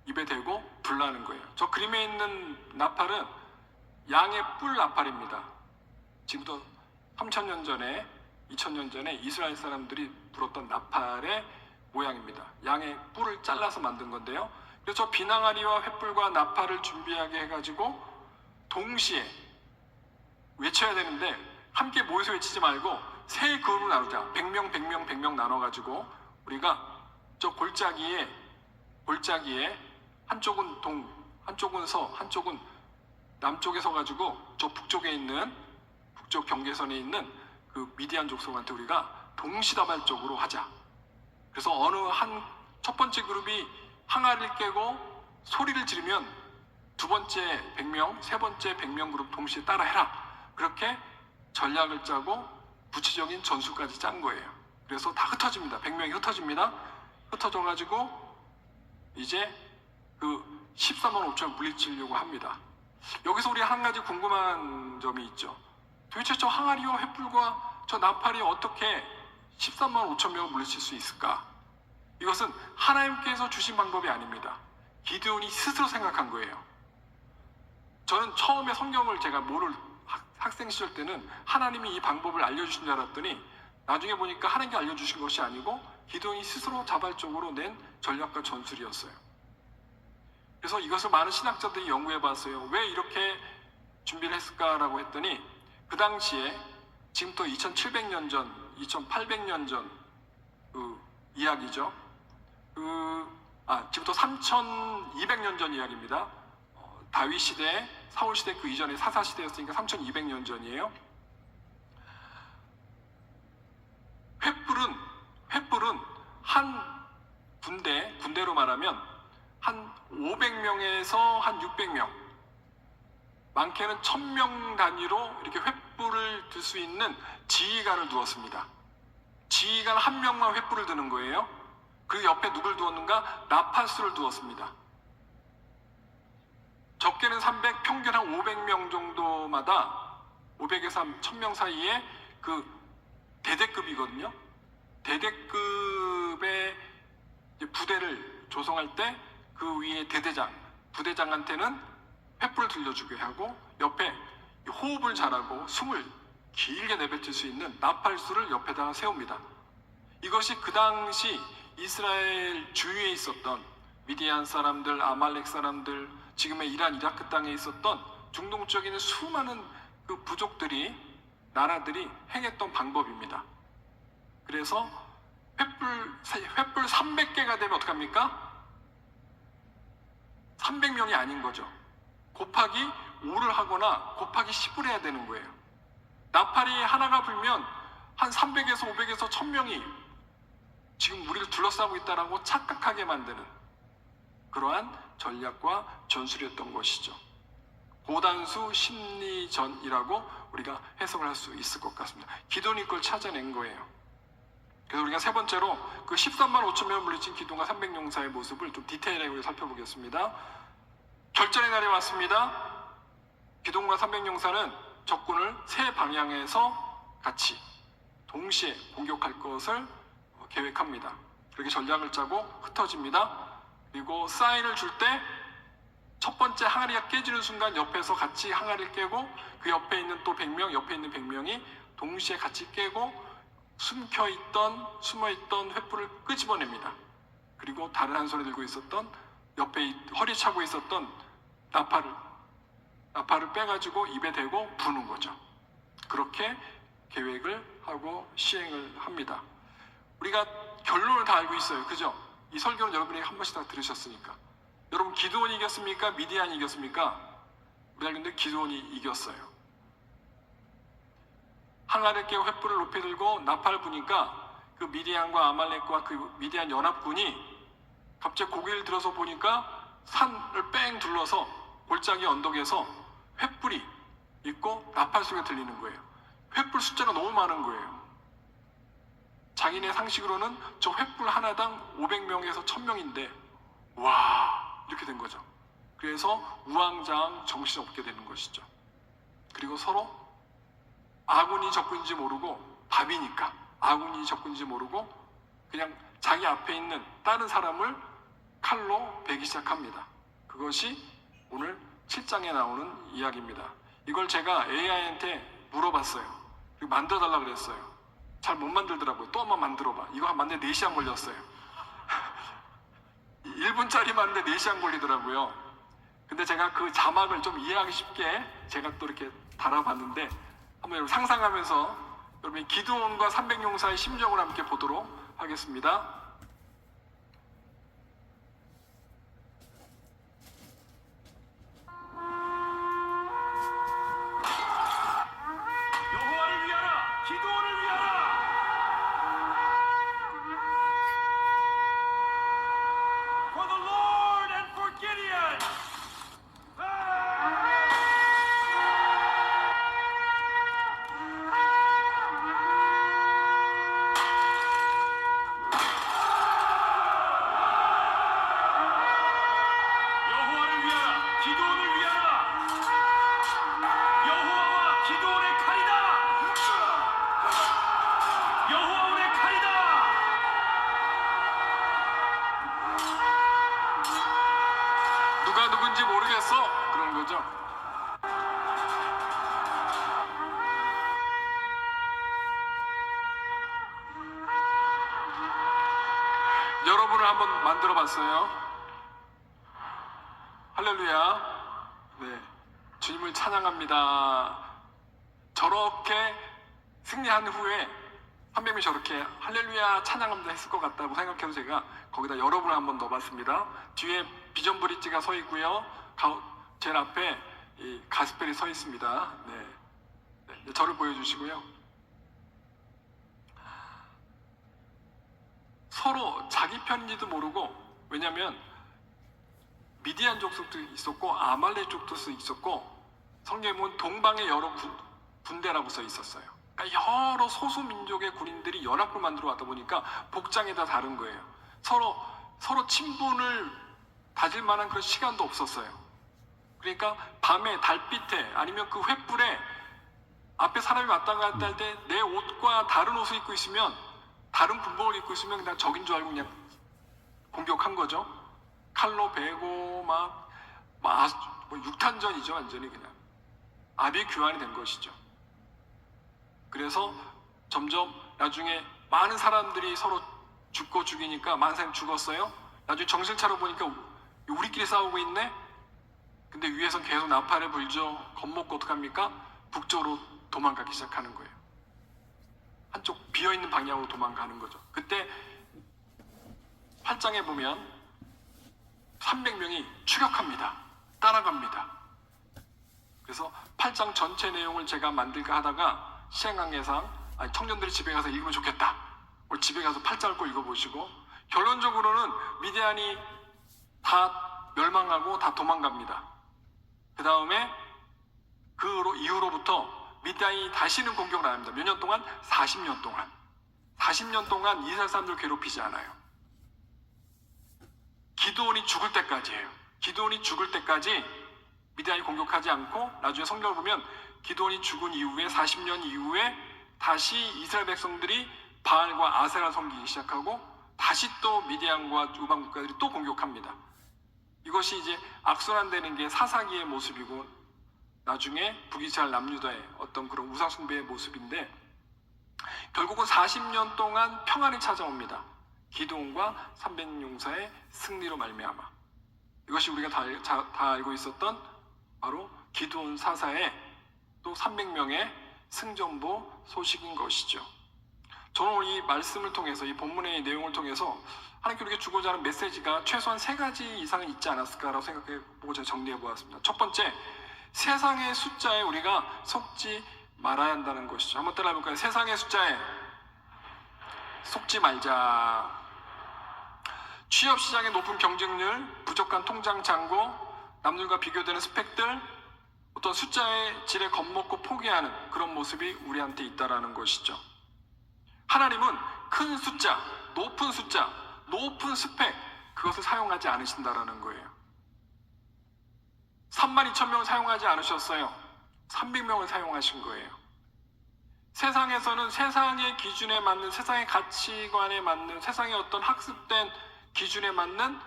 입에 대고 불나는 거예요. 저 그림에 있는 나팔은 양의 뿔 나팔입니다. 지금부터 3,000년 전에 2,000년 전에 이스라엘 사람들이 불었던 나팔의 모양입니다. 양의 뿔을 잘라서 만든 건데요. 그래서 저 비낭아리와 횃불과 나팔을 준비하게 해가지고 동시에 외쳐야 되는데 함께 모여서 외치지 말고 세 그룹으로 나누자. 100명, 100명, 100명 나눠가지고 우리가 저 골짜기에 한쪽은 동, 한쪽은 서, 한쪽은 남쪽에 서가지고 저 북쪽에 있는 북쪽 경계선에 있는 그 미디안 족속한테 우리가 동시다발적으로 하자. 그래서 어느 한 첫 번째 그룹이 항아리를 깨고 소리를 지르면 두 번째 100명, 세 번째 100명 그룹 동시에 따라해라. 그렇게 전략을 짜고 구체적인 전술까지 짠 거예요. 그래서 다 흩어집니다. 100명이 흩어집니다. 흩어져가지고 이제 그 14만 5천 물리치려고 합니다. 여기서 우리 한 가지 궁금한 점이 있죠. 도대체 저 항아리와 횃불과 저 나팔이 어떻게 13만 5천 명을 물리칠 수 있을까? 이것은 하나님께서 주신 방법이 아닙니다. 기드온이 스스로 생각한 거예요. 저는 처음에 성경을 제가 학생 시절 때는 하나님이 이 방법을 알려주신 줄 알았더니 나중에 보니까 하나님께 알려주신 것이 아니고 기드온이 스스로 자발적으로 낸 전략과 전술이었어요. 그래서 이것을 많은 신학자들이 연구해 봤어요. 왜 이렇게 준비를 했을까라고 했더니 그 당시에 지금부터 2700년 전, 2800년 전 그 이야기죠. 지금부터 3200년 전 이야기입니다. 다윗 시대, 사울 시대 그 이전에 사사 시대였으니까 3200년 전이에요. 횃불은 한 군대로 말하면 한 500명에서 한 600명, 많게는 1000명 단위로 이렇게 횃불을 들 수 있는 지휘관을 두었습니다. 지휘관 한 명만 횃불을 드는 거예요. 그 옆에 누굴 두었는가? 나팔수를 두었습니다. 적게는 300, 평균 한 500명 정도마다 500에서 한 1000명 사이에 그 대대급이거든요. 대대급의 부대를 조성할 때 그 위에 대대장, 부대장한테는 횃불을 들려주게 하고 옆에 호흡을 잘하고 숨을 길게 내뱉을 수 있는 나팔수를 옆에다가 세웁니다. 이것이 그 당시 이스라엘 주위에 있었던 미디안 사람들, 아말렉 사람들, 지금의 이란, 이라크 땅에 있었던 중동 쪽에 있는 수많은 그 부족들이, 나라들이 행했던 방법입니다. 그래서 횃불 300개가 되면 어떡합니까? 300명이 아닌 거죠. 곱하기 5를 하거나 곱하기 10을 해야 되는 거예요. 나팔이 하나가 불면 한 300에서 500에서 1000명이 지금 우리를 둘러싸고 있다라고 착각하게 만드는 그러한 전략과 전술이었던 것이죠. 고단수 심리전이라고 우리가 해석을 할 수 있을 것 같습니다. 기도니 그걸 찾아낸 거예요. 그래서 우리가 세 번째로 그 13만 5천 명을 물리친 기도가 300용사의 모습을 좀 디테일하게 우리가 살펴보겠습니다. 결전의 날이 왔습니다. 기동과 300용사는 적군을 세 방향에서 같이 동시에 공격할 것을 계획합니다. 그렇게 전략을 짜고 흩어집니다. 그리고 사인을 줄 때 첫 번째 항아리가 깨지는 순간 옆에서 같이 항아리를 깨고 그 옆에 있는 또 100명, 옆에 있는 100명이 동시에 같이 깨고 숨어있던 횃불을 끄집어냅니다. 그리고 다른 한 손에 들고 있었던 옆에 허리 차고 있었던 나팔을 빼가지고 입에 대고 부는 거죠. 그렇게 계획을 하고 시행을 합니다. 우리가 결론을 다 알고 있어요. 그죠? 이 설교는 여러분이 한 번씩 다 들으셨으니까. 여러분 기드온이 이겼습니까? 미디안이 이겼습니까? 우리 알겠는데 기드온이 이겼어요. 항아리 깨고 횃불을 높이 들고 나팔 부니까 그 미디안과 아말렉과 그 미디안 연합군이 갑자기 고개를 들어서 보니까 산을 뺑 둘러서 골짜기 언덕에서 횃불이 있고 나팔 소리가 들리는 거예요. 횃불 숫자가 너무 많은 거예요. 자기네 상식으로는 저 횃불 하나당 500명에서 1000명인데 와 이렇게 된 거죠. 그래서 우왕좌왕 정신없게 되는 것이죠. 그리고 서로 아군이 적군인지 모르고 밤이니까 아군이 적군인지 모르고 그냥 자기 앞에 있는 다른 사람을 칼로 베기 시작합니다. 그것이 오늘 7장에 나오는 이야기입니다. 이걸 제가 AI한테 물어봤어요. 그리고 만들어달라 그랬어요. 잘 못 만들더라고요. 또 한번 만들어봐. 이거 만드는데 4시간 걸렸어요. 1분짜리 만드는데 4시간 걸리더라고요. 근데 제가 그 자막을 좀 이해하기 쉽게 제가 또 이렇게 달아봤는데 한번 여러분 상상하면서 여러분이 기드온과 300용사의 심정을 함께 보도록 하겠습니다. 여호와를 위하라! 기드온을 위하라! For the Lord and for Gideon! 여호와를 위하라! 기드온을 위하라! 여호와와 기드온의 칼이다! 여호와의 칼이다! 누가 누군지 모르겠어 그런 거죠. 여러분을 한번 만들어 봤어요. 할렐루야. 네, 주님을 찬양합니다. 저렇게 승리한 후에 300명이 저렇게 할렐루야 찬양합니다 했을 것 같다고 생각해서 제가 거기다 여러분을 한번 넣어봤습니다. 뒤에 비전 브릿지가 서 있고요. 제일 앞에 이 가스펠이 서 있습니다. 네, 저를 보여주시고요. 서로 자기 편인지도 모르고, 왜냐하면 미디안 족속도 있었고 아말렉 족도 있었고 성경에 보면 동방의 여러 군대라고 써 있었어요. 그러니까 여러 소수 민족의 군인들이 연합을 만들어 왔다 보니까 복장이 다 다른 거예요. 서로 친분을 다질 만한 그런 시간도 없었어요. 그러니까 밤에 달빛에 아니면 그 횃불에 앞에 사람이 왔다 갔다 할 때 내 옷과 다른 옷을 입고 있으면, 다른 군복을 입고 있으면 그냥 적인 줄 알고 그냥 공격한 거죠. 칼로 베고 막 육탄전이죠. 완전히 그냥 아비규환이 된 것이죠. 그래서 점점 나중에 많은 사람들이 서로 죽고 죽이니까 많은 사람이 죽었어요. 나중에 정신 차려 보니까 우리끼리 싸우고 있네. 근데 위에선 계속 나팔을 불죠. 겁먹고 어떡합니까? 북쪽으로 도망가기 시작하는 거예요. 한쪽 비어있는 방향으로 도망가는 거죠. 그때 8장에 보면 300명이 추격합니다. 따라갑니다. 그래서 8장 전체 내용을 제가 만들까 하다가 시행강해상 청년들이 집에 가서 읽으면 좋겠다. 집에 가서 8장을 꼭 읽어보시고, 결론적으로는 미디안이 다 멸망하고 다 도망갑니다. 그 다음에 그 이후로부터 미디안이 다시는 공격을 안 합니다. 몇 년 동안? 40년 동안. 40년 동안 이스라엘 사람들을 괴롭히지 않아요. 기드온이 죽을 때까지예요. 기드온이 죽을 때까지 미디안이 공격하지 않고, 나중에 성경을 보면 기드온이 죽은 이후에 40년 이후에 다시 이스라엘 백성들이 바알과 아세라 섬기기 시작하고 다시 또 미디안과 우방 국가들이 또 공격합니다. 이것이 이제 악순환되는 게 사사기의 모습이고 나중에 북이스라엘 남유다의 어떤 그런 우상 숭배의 모습인데, 결국은 40년 동안 평안이 찾아옵니다. 기드온과 300용사의 승리로 말미암아. 이것이 우리가 다 알고 있었던 바로 기드온 사사의 또 300명의 승전보 소식인 것이죠. 저는 이 말씀을 통해서, 이 본문의 내용을 통해서 하나님께 우리에게 주고자 하는 메시지가 최소한 3가지 이상은 있지 않았을까라고 생각해보고 제가 정리해보았습니다. 첫 번째, 세상의 숫자에 우리가 속지 말아야 한다는 것이죠. 한번 따라해볼까요? 세상의 숫자에 속지 말자. 취업시장의 높은 경쟁률, 부족한 통장 잔고, 남들과 비교되는 스펙들, 어떤 숫자의 질에 겁먹고 포기하는 그런 모습이 우리한테 있다는 것이죠. 하나님은 큰 숫자, 높은 스펙, 그것을 사용하지 않으신다라는 거예요. 32,000명을 사용하지 않으셨어요. 300명을 사용하신 거예요. 세상에서는 세상의 기준에 맞는, 세상의 가치관에 맞는, 세상의 어떤 학습된 기준에 맞는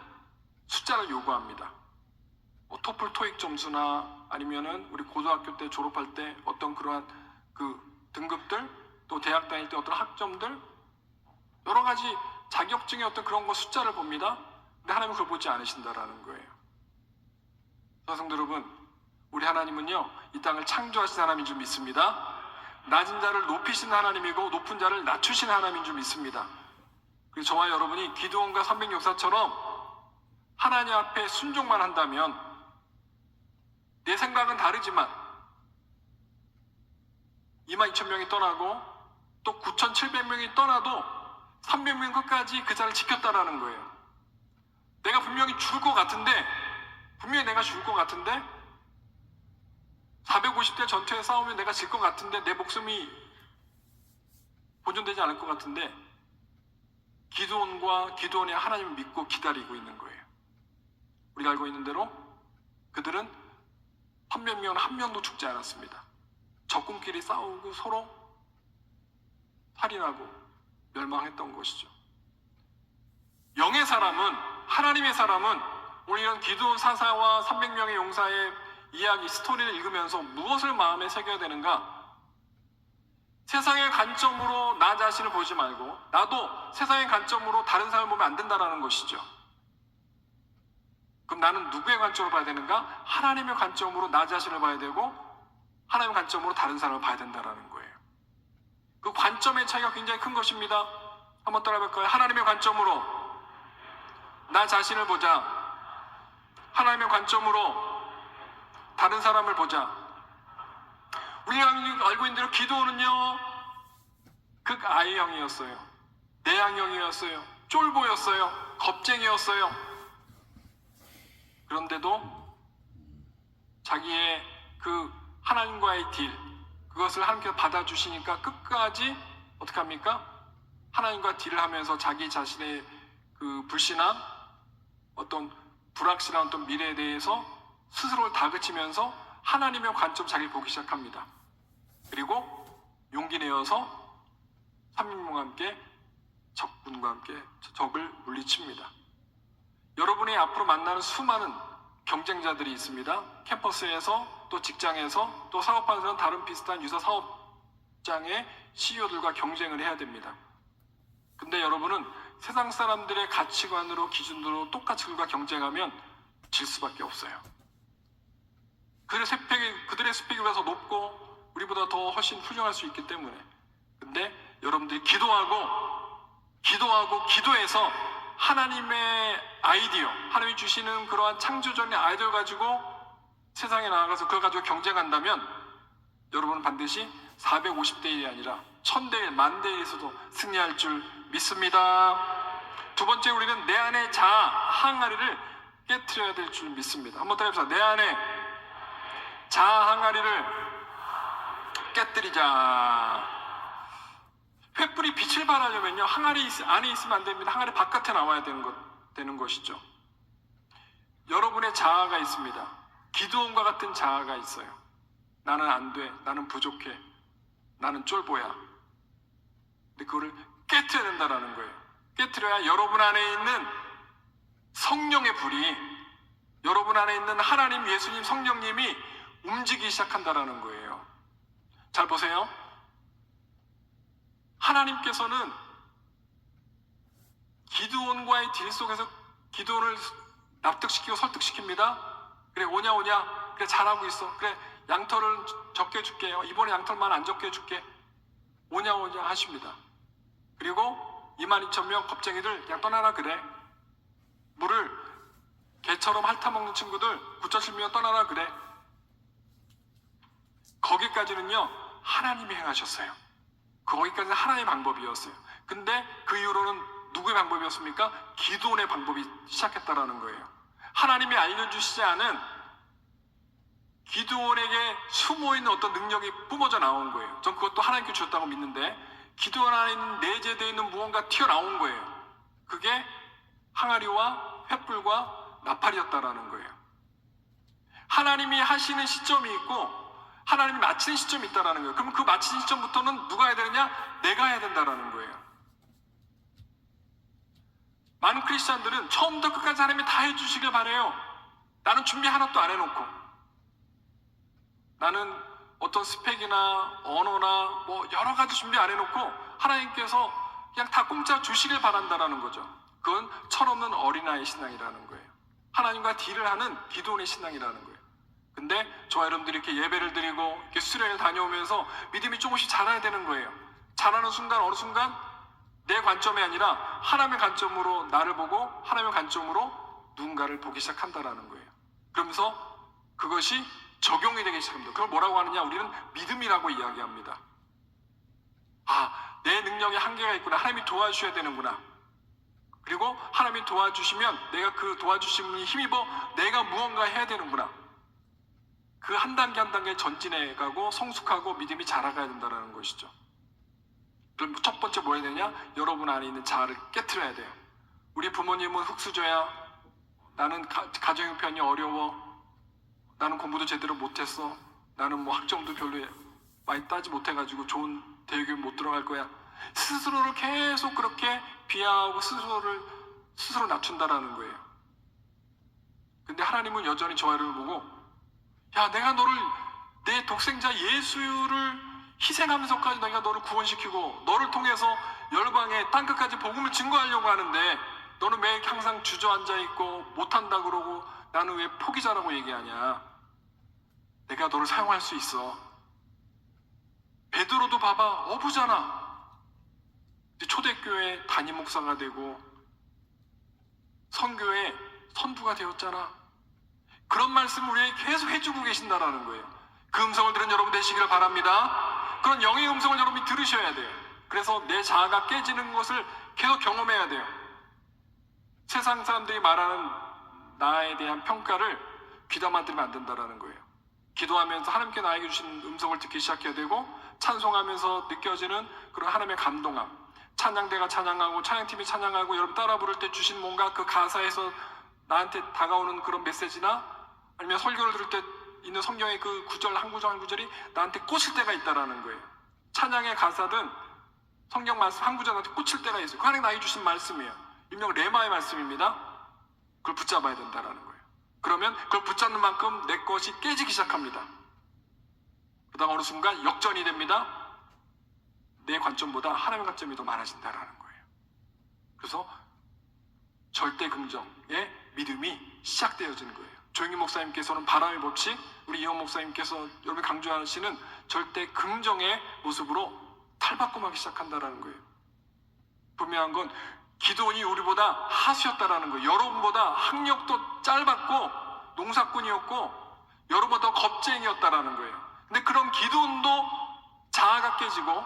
숫자를 요구합니다. 토플 토익 점수나 아니면은 우리 고등학교 때 졸업할 때 어떤 그러한 그 등급들, 또 대학 다닐 때 어떤 학점들, 여러 가지 자격증의 어떤 그런 거 숫자를 봅니다. 근데 하나님은 그걸 보지 않으신다라는 거예요. 성도 여러분, 우리 하나님은요, 이 땅을 창조하신 하나님인 줄 믿습니다. 낮은 자를 높이신 하나님이고 높은 자를 낮추신 하나님인 줄 믿습니다. 그리고 저와 여러분이 기드온과 306사처럼 하나님 앞에 순종만 한다면, 내 생각은 다르지만 22,000명이 떠나고 또 9,700명이 떠나도 300명 끝까지 그 자를 지켰다라는 거예요. 내가 분명히 죽을 것 같은데, 분명히 내가 죽을 것 같은데, 450대 전투에 싸우면 내가 질 것 같은데, 내 목숨이 보존되지 않을 것 같은데, 기드온의 하나님을 믿고 기다리고 있는 거예요. 우리가 알고 있는 대로 그들은 300명은 한 명도 죽지 않았습니다. 적군끼리 싸우고 서로 살인하고 멸망했던 것이죠. 영의 사람은, 하나님의 사람은 오늘 이런 기드온 사사와 300명의 용사의 이야기, 스토리를 읽으면서 무엇을 마음에 새겨야 되는가? 세상의 관점으로 나 자신을 보지 말고 나도 세상의 관점으로 다른 사람을 보면 안 된다는 것이죠. 그럼 나는 누구의 관점으로 봐야 되는가? 하나님의 관점으로 나 자신을 봐야 되고 하나님의 관점으로 다른 사람을 봐야 된다는 거예요. 그 관점의 차이가 굉장히 큰 것입니다. 한번 따라해볼까요? 하나님의 관점으로 나 자신을 보자. 하나님의 관점으로 다른 사람을 보자. 우리가 알고 있는 대로 기드온은요, 극아이형이었어요. 내향형이었어요. 쫄보였어요. 겁쟁이였어요. 그런데도 자기의 그 하나님과의 딜, 그것을 하나님께서 받아주시니까 끝까지 어떻게 합니까? 하나님과 딜을 하면서 자기 자신의 그 불신앙, 어떤 불확실한 어떤 미래에 대해서 스스로를 다그치면서 하나님의 관점 자기를 보기 시작합니다. 그리고 용기 내어서 300명과 함께 적군과 함께 적을 물리칩니다. 여러분이 앞으로 만나는 수많은 경쟁자들이 있습니다. 캠퍼스에서, 또 직장에서, 또 사업하는 다른 비슷한 유사 사업장의 CEO들과 경쟁을 해야 됩니다. 근데 여러분은 세상 사람들의 가치관으로, 기준으로 똑같이 그들과 경쟁하면 질 수밖에 없어요. 그들의 스펙이 우리가 더 높고 우리보다 더 훨씬 훌륭할 수 있기 때문에. 근데 여러분들이 기도해서 하나님의 아이디어, 하나님이 주시는 그러한 창조적인 아이디어를 가지고 세상에 나아가서 그걸 가지고 경쟁한다면 여러분은 반드시 450대 1이 아니라 1000대 1, 10,000대 1에서도 승리할 줄 믿습니다. 두 번째, 우리는 내 안의 자아, 항아리를 깨트려야 될 줄 믿습니다. 한번 따라해보세요. 내 안에 자아 항아리를 깨뜨리자. 횃불이 빛을 발하려면요, 항아리 안에 있으면 안 됩니다. 항아리 바깥에 나와야 되는 것이죠. 여러분의 자아가 있습니다. 기드온과 같은 자아가 있어요. 나는 안 돼, 나는 부족해, 나는 쫄보야. 근데 그거를 깨트려야 된다는 거예요. 깨트려야 여러분 안에 있는 성령의 불이, 여러분 안에 있는 하나님, 예수님, 성령님이 움직이기 시작한다는 거예요. 잘 보세요. 하나님께서는 기드온과의 딜 속에서 기드온을 납득시키고 설득시킵니다. 그래, 오냐, 그래, 잘하고 있어, 그래, 양털을 적게 줄게요, 이번에 양털만 안 적게 줄게, 오냐 하십니다. 그리고 22,000명 겁쟁이들 그냥 떠나라 그래. 물을 개처럼 핥아먹는 친구들 9,700명 떠나라 그래. 거기까지는요 하나님이 행하셨어요. 거기까지는 하나님의 방법이었어요. 근데 그 이후로는 누구의 방법이었습니까? 기도원의 방법이 시작했다라는 거예요. 하나님이 알려주시지 않은 기도원에게 숨어있는 어떤 능력이 뿜어져 나온 거예요. 전 그것도 하나님께 주셨다고 믿는데 기도원 안에 있는 내재되어 있는 무언가 튀어나온 거예요. 그게 항아리와 횃불과 나팔이었다라는 거예요. 하나님이 하시는 시점이 있고 하나님이 마치는 시점이 있다라는 거예요. 그럼 그 마치는 시점부터는 누가 해야 되느냐? 내가 해야 된다라는 거예요. 많은 크리스찬들은 처음부터 끝까지 하나님이 다 해주시길 바래요. 나는 준비 하나도 안 해놓고, 나는 어떤 스펙이나 언어나 뭐 여러 가지 준비 안 해놓고 하나님께서 그냥 다 공짜 주시길 바란다라는 거죠. 그건 철없는 어린아이 신앙이라는 거예요. 하나님과 딜을 하는 기도원의 신앙이라는 거예요. 근데 저와 여러분들이 이렇게 예배를 드리고 이렇게 수련을 다녀오면서 믿음이 조금씩 자라야 되는 거예요. 자라는 순간 어느 순간 내 관점이 아니라 하나님의 관점으로 나를 보고 하나님의 관점으로 누군가를 보기 시작한다라는 거예요. 그러면서 그것이 적용이 되기 시작합니다. 그걸 뭐라고 하느냐? 우리는 믿음이라고 이야기합니다. 아, 내 능력에 한계가 있구나. 하나님이 도와주셔야 되는구나. 그리고 하나님이 도와주시면 내가 그 도와주심을 힘입어 내가 무언가 해야 되는구나. 그 한 단계 한 단계 전진해 가고 성숙하고 믿음이 자라가야 된다는 것이죠. 그럼 첫 번째 뭐 해야 되냐? 여러분 안에 있는 자아를 깨트려야 돼요. 우리 부모님은 흙수저야. 나는 가정 형편이 어려워. 나는 공부도 제대로 못했어. 나는 뭐 학점도 별로 많이 따지 못해가지고 좋은 대학에 못 들어갈 거야. 스스로를 계속 그렇게 비하하고 스스로 낮춘다라는 거예요. 근데 하나님은 여전히 저희를 보고 야, 내가 너를 내 독생자 예수를 희생하면서까지 내가 너를 구원시키고 너를 통해서 열방의 땅끝까지 복음을 증거하려고 하는데 너는 왜 항상 주저앉아 있고 못한다 그러고 나는 왜 포기자라고 얘기하냐? 내가 너를 사용할 수 있어. 베드로도 봐봐, 어부잖아. 초대교회 담임 목사가 되고 선교회 선두가 되었잖아. 그런 말씀을 우리에게 계속 해주고 계신다라는 거예요. 그 음성을 들은 여러분 되시기를 바랍니다. 그런 영의 음성을 여러분이 들으셔야 돼요. 그래서 내 자아가 깨지는 것을 계속 경험해야 돼요. 세상 사람들이 말하는 나에 대한 평가를 귀담아 들으면 안 된다라는 거예요. 기도하면서 하나님께 나에게 주신 음성을 듣기 시작해야 되고 찬송하면서 느껴지는 그런 하나님의 감동함, 찬양대가 찬양하고 찬양팀이 찬양하고 여러분 따라 부를 때 주신 뭔가 그 가사에서 나한테 다가오는 그런 메시지나 아니면 설교를 들을 때 있는 성경의 그 구절 한 구절 한 구절이 나한테 꽂힐 때가 있다라는 거예요. 찬양의 가사든 성경 말씀 한 구절 나한테 꽂힐 때가 있어요. 그 하나님 나에게 주신 말씀이에요. 일명 레마의 말씀입니다. 그걸 붙잡아야 된다라는 거예요. 그러면 그걸 붙잡는 만큼 내 것이 깨지기 시작합니다. 그다음 어느 순간 역전이 됩니다. 내 관점보다 하나님의 관점이 더 많아진다라는 거예요. 그래서 절대 긍정의 믿음이 시작되어지는 거예요. 조영희 목사님께서는 바람의 법칙, 우리 이영 목사님께서 여러분 강조하시는 절대 긍정의 모습으로 탈바꿈하기 시작한다라는 거예요. 분명한 건 기도원이 우리보다 하수였다라는 거예요. 여러분보다 학력도 짧았고 농사꾼이었고 여러분보다 겁쟁이였다라는 거예요. 근데 그런 기도원도 자아가 깨지고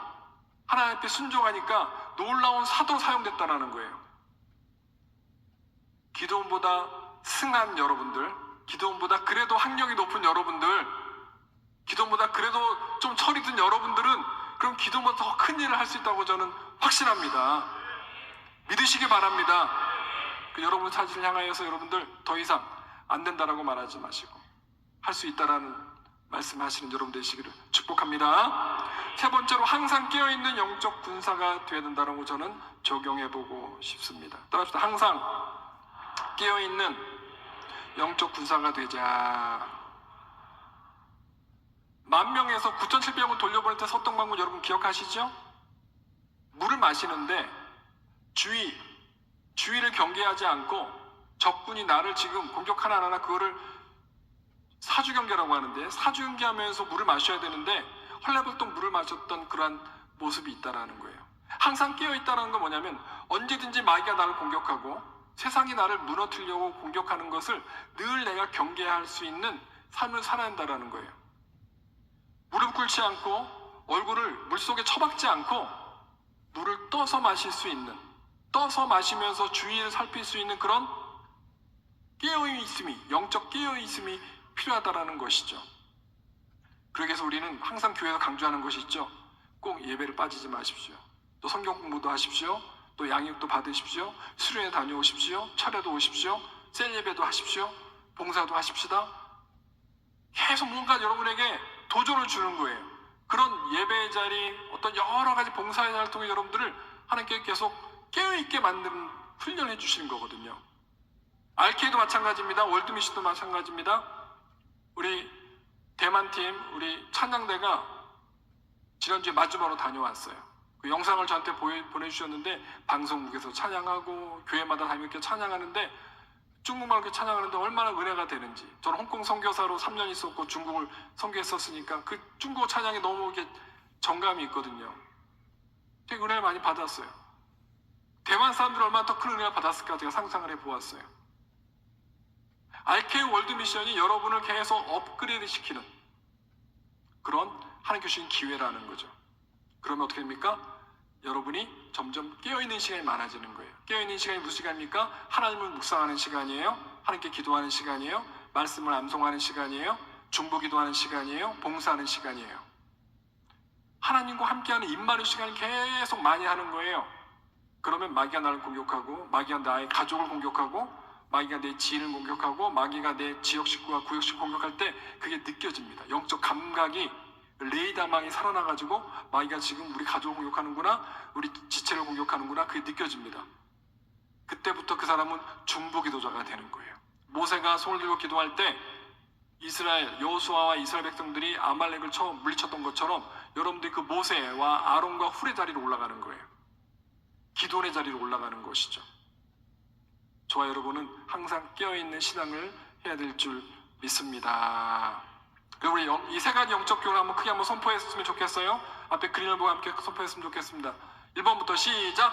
하나님 앞에 순종하니까 놀라운 사도로 사용됐다라는 거예요. 기도원보다 승한 여러분들, 기도원보다 그래도 학력이 높은 여러분들, 기도원보다 그래도 좀 철이 든 여러분들은 그럼 기도원보다 더 큰 일을 할 수 있다고 저는 확신합니다. 믿으시기 바랍니다. 여러분 사실을 향하여서 여러분들 더 이상 안 된다라고 말하지 마시고 할 수 있다라는 말씀하시는 여러분 되시기를 축복합니다. 세 번째로 항상 깨어있는 영적 군사가 되어야 된다는 거 저는 적용해보고 싶습니다. 따라합시다. 항상 깨어있는 영적 군사가 되자. 10,000명에서 9,700명 돌려보낼 때 썼던 방법 여러분 기억하시죠? 물을 마시는데 주위를 경계하지 않고 적군이 나를 지금 공격하나 안 하나 그거를 사주경계라고 하는데 사주경계하면서 물을 마셔야 되는데 헐레벌떡 물을 마셨던 그러한 모습이 있다라는 거예요. 항상 깨어있다는 건 뭐냐면 언제든지 마귀가 나를 공격하고 세상이 나를 무너뜨리려고 공격하는 것을 늘 내가 경계할 수 있는 삶을 살아야 한다는 거예요. 무릎 꿇지 않고 얼굴을 물속에 처박지 않고 물을 떠서 마실 수 있는, 떠서 마시면서 주위를 살필 수 있는 그런 깨어있음이, 영적 깨어있음이 필요하다는 것이죠. 그러기 위해서 우리는 항상 교회에서 강조하는 것이 있죠. 꼭 예배를 빠지지 마십시오. 또 성경 공부도 하십시오. 또 양육도 받으십시오. 수련회 다녀오십시오. 철회도 오십시오. 셀 예배도 하십시오. 봉사도 하십시다. 계속 뭔가 여러분에게 도전을 주는 거예요. 그런 예배의 자리, 어떤 여러 가지 봉사의 자리를 통해 여러분들을 하나님께 계속 깨어있게 만드는 훈련해 주시는 거거든요. RK도 마찬가지입니다. 월드미션도 마찬가지입니다. 우리 대만팀, 우리 찬양대가 지난주에 마주보러 다녀왔어요. 그 영상을 저한테 보내주셨는데 방송국에서 찬양하고 교회마다 다니면서 찬양하는데 중국말로 이렇게 찬양하는데 얼마나 은혜가 되는지. 저는 홍콩 선교사로 3년 있었고 중국을 선교했었으니까 그 중국어 찬양이 너무 이렇게 정감이 있거든요. 되게 은혜를 많이 받았어요. 대만 사람들이 얼마나 더 큰 은혜를 받았을까 제가 상상을 해보았어요. RK 월드미션이 여러분을 계속 업그레이드 시키는 그런 하나님 주신 기회라는 거죠. 그러면 어떻게 됩니까? 여러분이 점점 깨어있는 시간이 많아지는 거예요. 깨어있는 시간이 무슨 시간입니까? 하나님을 묵상하는 시간이에요. 하나님께 기도하는 시간이에요. 말씀을 암송하는 시간이에요. 중보기도하는 시간이에요. 봉사하는 시간이에요. 하나님과 함께하는 입마루 시간을 계속 많이 하는 거예요. 그러면 마귀가 나를 공격하고 마귀가 나의 가족을 공격하고 마귀가 내 지인을 공격하고 마귀가 내 지역 식구와 구역 식구 공격할 때 그게 느껴집니다. 영적 감각이 레이더망이 살아나가지고 마귀가 지금 우리 가족을 공격하는구나, 우리 지체를 공격하는구나, 그게 느껴집니다. 그때부터 그 사람은 중보기도자가 되는 거예요. 모세가 손을 들고 기도할 때 이스라엘 여호수아와 이스라엘 백성들이 아말렉을 처음 물리쳤던 것처럼 여러분들이 그 모세와 아론과 훌의 자리로 올라가는 거예요. 기도의 자리로 올라가는 것이죠. 저와 여러분은 항상 깨어있는 신앙을 해야 될 줄 믿습니다. 그리고 우리 이 세 가지 영적 교훈을 한번 크게 한번 선포했으면 좋겠어요. 앞에 그림을 보고 함께 선포했으면 좋겠습니다. 1번부터 시작.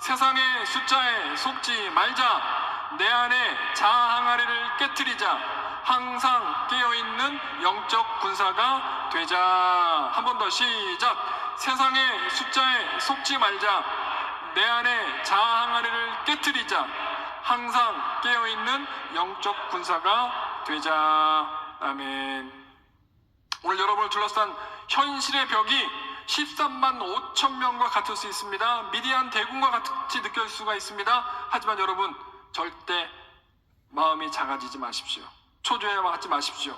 세상의 숫자에 속지 말자. 내 안에 자아 항아리를 깨트리자. 항상 깨어있는 영적 군사가 되자. 한 번 더 시작. 세상의 숫자에 속지 말자. 내 안에 자아 항아리를 깨트리자. 항상 깨어있는 영적 군사가 되자. 아멘. 오늘 여러분을 둘러싼 현실의 벽이 13만 5천 명과 같을 수 있습니다. 미디안 대군과 같이 느껴질 수가 있습니다. 하지만 여러분 절대 마음이 작아지지 마십시오. 초조해하지 갖지 마십시오.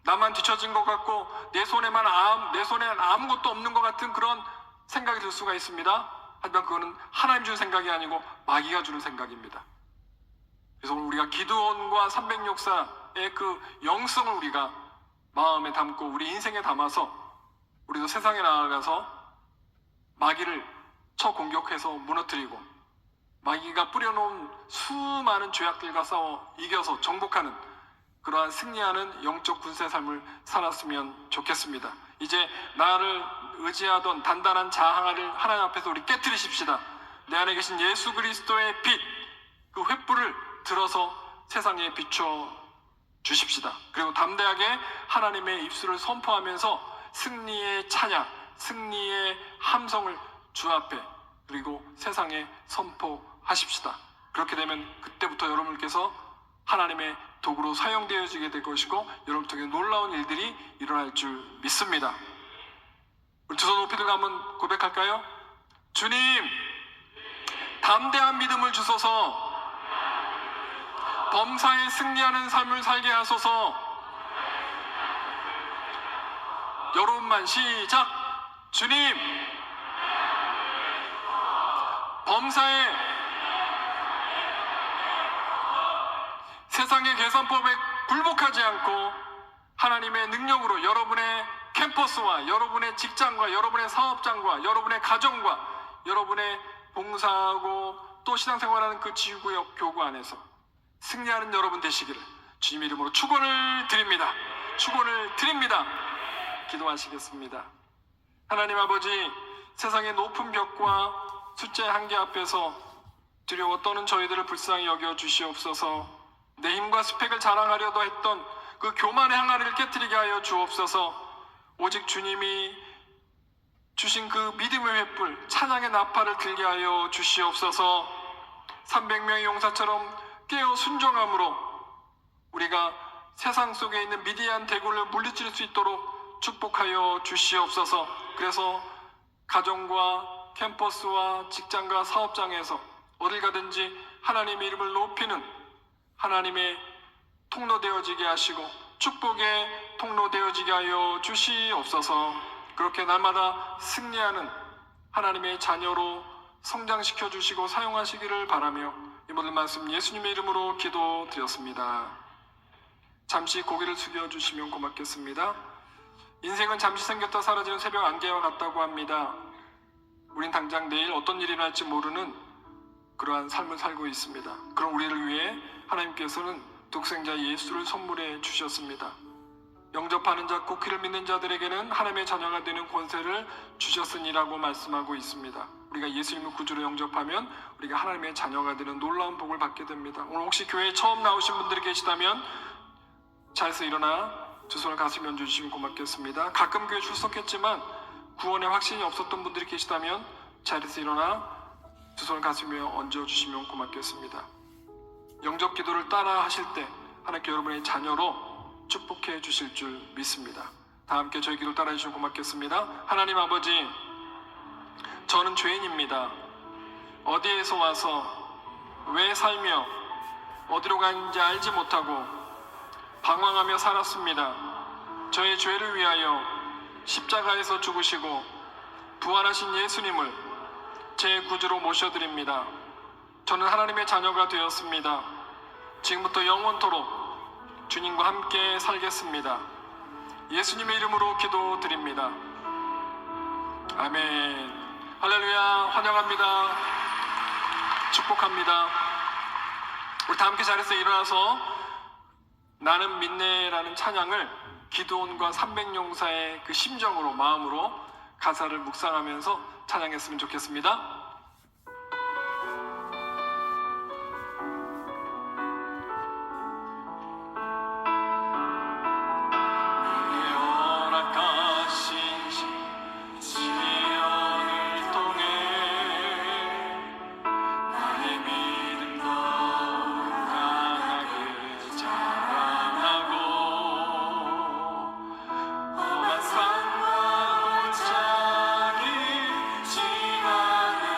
나만 뒤처진 것 같고 내 손에는 아무것도 없는 것 같은 그런 생각이 들 수가 있습니다. 하지만 그거는 하나님 주는 생각이 아니고 마귀가 주는 생각입니다. 그래서 오늘 우리가 기드온과 300역사의 그 영성을 우리가 마음에 담고 우리 인생에 담아서 우리도 세상에 나아가서 마귀를 쳐 공격해서 무너뜨리고 마귀가 뿌려놓은 수많은 죄악들과 싸워 이겨서 정복하는 그러한 승리하는 영적 군사의 삶을 살았으면 좋겠습니다. 이제 나를 의지하던 단단한 자아를 하나님 앞에서 우리 깨트리십시다. 내 안에 계신 예수 그리스도의 빛, 그 횃불을 들어서 세상에 비춰 주십시다. 그리고 담대하게 하나님의 입술을 선포하면서 승리의 찬양, 승리의 함성을 주 앞에 그리고 세상에 선포하십시다. 그렇게 되면 그때부터 여러분께서 하나님의 도구로 사용되어지게 될 것이고 여러분 통해 놀라운 일들이 일어날 줄 믿습니다. 우리 두 손 높이 들고 한번 고백할까요? 주님, 담대한 믿음을 주소서. 범사에 승리하는 삶을 살게 하소서. 여러분만 시작. 주님, 범사에 세상의 계산법에 굴복하지 않고 하나님의 능력으로 여러분의 캠퍼스와 여러분의 직장과 여러분의 사업장과 여러분의 가정과 여러분의 봉사하고 또 신앙생활하는 그 지구역 교구 안에서 승리하는 여러분 되시기를 주님 이름으로 축원을 드립니다. 축원을 드립니다. 기도하시겠습니다. 하나님 아버지, 세상의 높은 벽과 숫자의 한계 앞에서 두려워 떠는 저희들을 불쌍히 여겨 주시옵소서. 내 힘과 스펙을 자랑하려도 했던 그 교만의 항아리를 깨뜨리게 하여 주옵소서. 오직 주님이 주신 그 믿음의 횃불, 찬양의 나팔을 들게 하여 주시옵소서. 300명의 용사처럼 깨어 순종함으로 우리가 세상 속에 있는 미디안 대군을 물리칠 수 있도록 축복하여 주시옵소서. 그래서 가정과 캠퍼스와 직장과 사업장에서 어딜 가든지 하나님의 이름을 높이는 하나님의 통로 되어지게 하시고 축복의 통로 되어지게 하여 주시옵소서. 그렇게 날마다 승리하는 하나님의 자녀로 성장시켜 주시고 사용하시기를 바라며 이 모든 말씀 예수님의 이름으로 기도드렸습니다. 잠시 고개를 숙여 주시면 고맙겠습니다. 인생은 잠시 생겼다 사라지는 새벽 안개와 같다고 합니다. 우린 당장 내일 어떤 일이 날지 모르는 그러한 삶을 살고 있습니다. 그런 우리를 위해 하나님께서는 독생자 예수를 선물해 주셨습니다. 영접하는 자, 꼭 그를 믿는 자들에게는 하나님의 자녀가 되는 권세를 주셨으니라고 말씀하고 있습니다. 우리가 예수님을 구주로 영접하면 우리가 하나님의 자녀가 되는 놀라운 복을 받게 됩니다. 오늘 혹시 교회에 처음 나오신 분들이 계시다면 자리에서 일어나 두 손을 가슴에 얹어주시면 고맙겠습니다. 가끔 교회 출석했지만 구원의 확신이 없었던 분들이 계시다면 자리에서 일어나 두 손을 가슴에 얹어주시면 고맙겠습니다. 영접 기도를 따라 하실 때 하나님께 여러분의 자녀로 축복해 주실 줄 믿습니다. 다 함께 저희 기도를 따라 해주시면 고맙겠습니다. 하나님 아버지, 저는 죄인입니다. 어디에서 와서 왜 살며 어디로 가는지 알지 못하고 방황하며 살았습니다. 저의 죄를 위하여 십자가에서 죽으시고 부활하신 예수님을 제 구주로 모셔드립니다. 저는 하나님의 자녀가 되었습니다. 지금부터 영원토록 주님과 함께 살겠습니다. 예수님의 이름으로 기도드립니다. 아멘. 할렐루야. 환영합니다. 축복합니다. 우리 다 함께 자리에서 일어나서 나는 믿네라는 찬양을 기도원과 300용사의 그 심정으로, 마음으로 가사를 묵상하면서 찬양했으면 좋겠습니다. 험한 산과 옷장이 지나는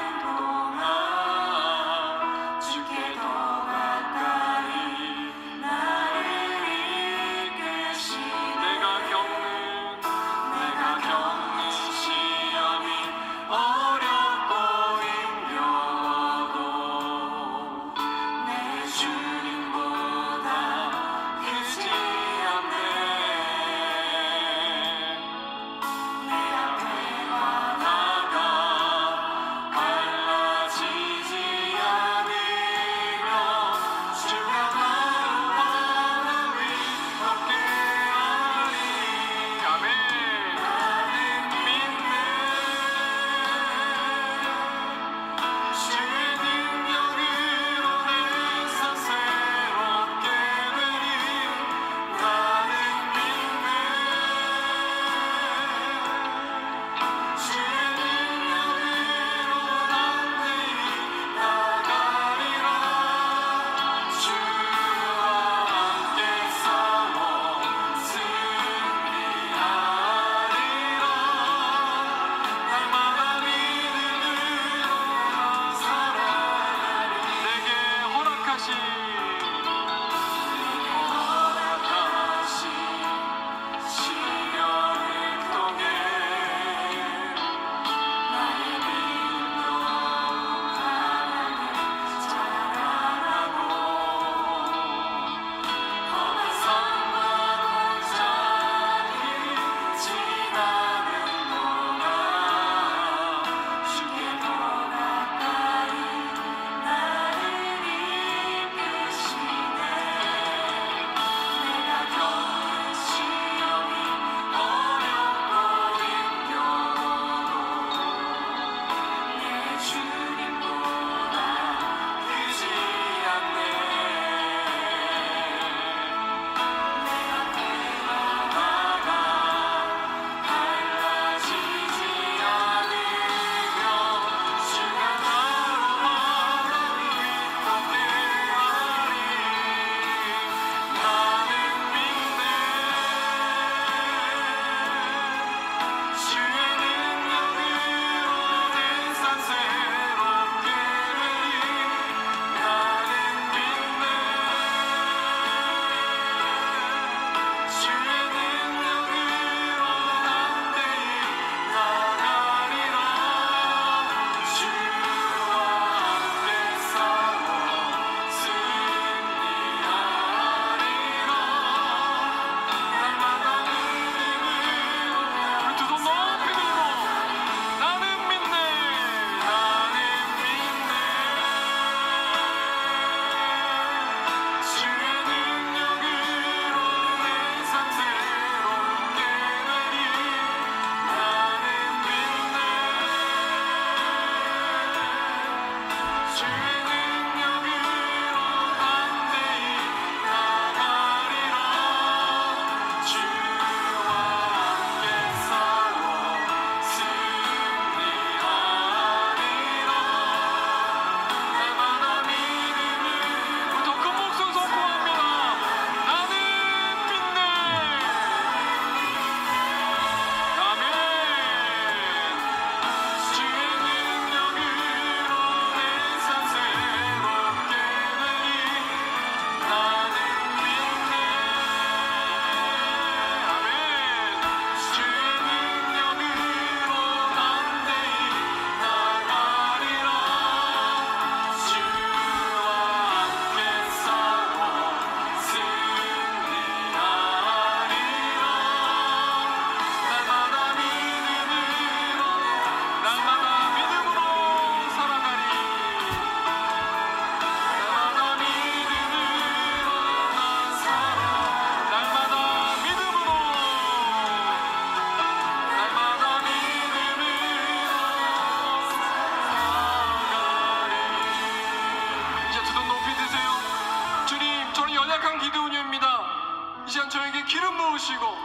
부으시고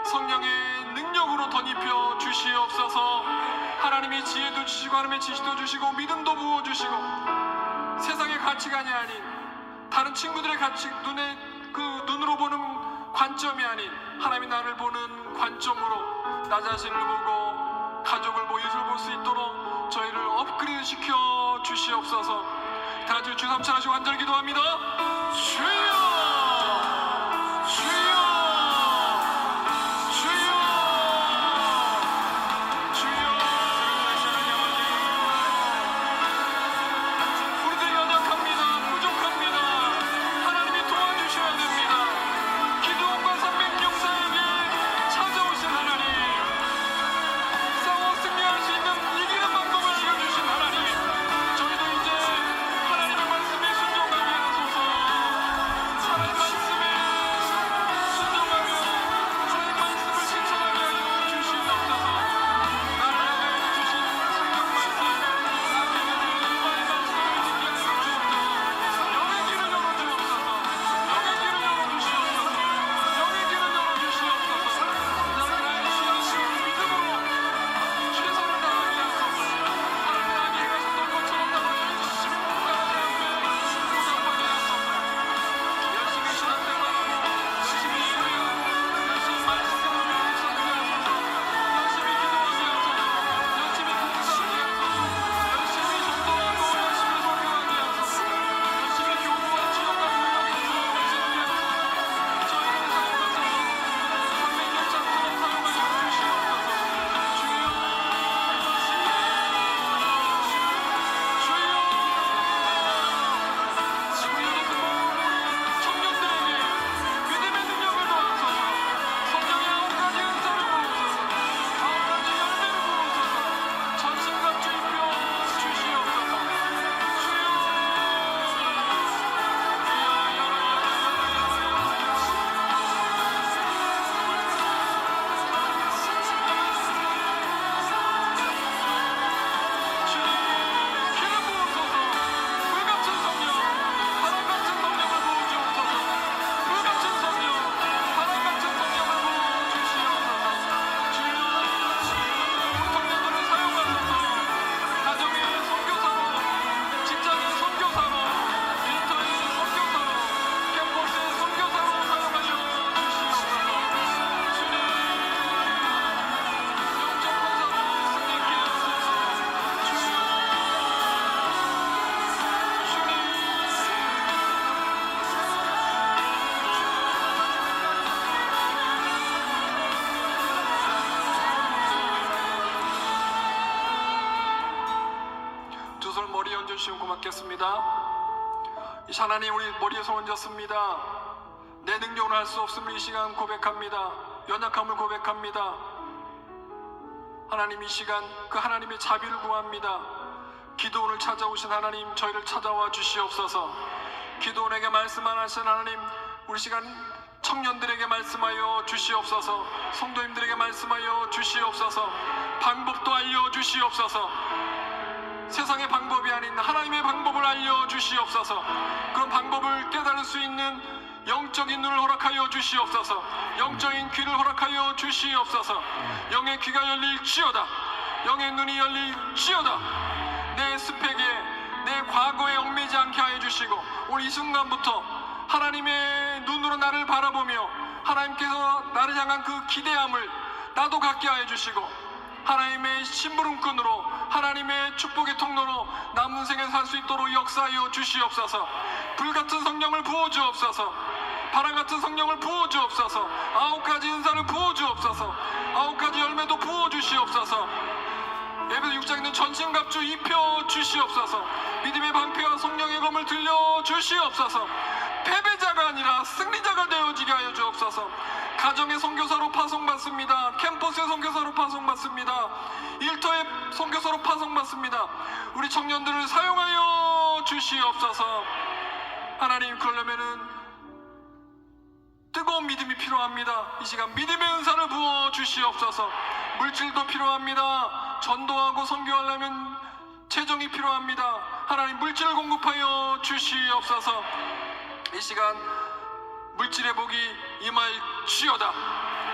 성령의 능력으로 덧입혀 주시옵소서. 하나님이 지혜도 주시고 하나님의 지식도 주시고 믿음도 부어주시고 세상의 가치관이 아닌 다른 친구들의 가치 눈으로 보는 관점이 아닌 하나님이 나를 보는 관점으로 나 자신을 보고 가족을 보고 이웃을 볼 수 있도록 저희를 업그레이드 시켜 주시옵소서. 다 같이 주 3차 하시고 간절히 기도합니다. 주여 주여 주시면 고맙겠습니다. 하나님, 우리 머리에 손 얹었습니다. 내 능력으로 할 수 없음을 이 시간 고백합니다. 연약함을 고백합니다. 하나님, 이 시간 그 하나님의 자비를 구합니다. 기도원을 찾아오신 하나님, 저희를 찾아와 주시옵소서. 기도원에게 말씀 안 하신 하나님, 우리 시간 청년들에게 말씀하여 주시옵소서. 성도님들에게 말씀하여 주시옵소서. 방법도 알려주시옵소서. 세상의 방법이 아닌 하나님의 방법을 알려주시옵소서. 그런 방법을 깨달을 수 있는 영적인 눈을 허락하여 주시옵소서. 영적인 귀를 허락하여 주시옵소서. 영의 귀가 열릴지어다. 영의 눈이 열릴지어다. 내 스펙에 내 과거에 얽매이지 않게 하여 주시고 오늘 이 순간부터 하나님의 눈으로 나를 바라보며 하나님께서 나를 향한 그 기대함을 나도 갖게 하여 주시고 하나님의 심부름꾼으로 하나님의 축복의 통로로 남은 생에 살 수 있도록 역사하여 주시옵소서. 불같은 성령을 부어주옵소서. 바람같은 성령을 부어주옵소서. 9가지 은사를 부어주옵소서. 9가지 열매도 부어주시옵소서. 에베소 6장에 있는 전신갑주 입혀 주시옵소서. 믿음의 방패와 성령의 검을 들려 주시옵소서. 패배자가 아니라 승리자가 되어지게 하여 주옵소서. 가정의 선교사로 파송받습니다. 캠퍼스의 선교사로 파송받습니다. 일터의 선교사로 파송받습니다. 우리 청년들을 사용하여 주시옵소서. 하나님, 그러려면은 뜨거운 믿음이 필요합니다. 이 시간 믿음의 은사를 부어 주시옵소서. 물질도 필요합니다. 전도하고 선교하려면 재정이 필요합니다. 하나님, 물질을 공급하여 주시옵소서. 이 시간 물질의 복이 임할지어다.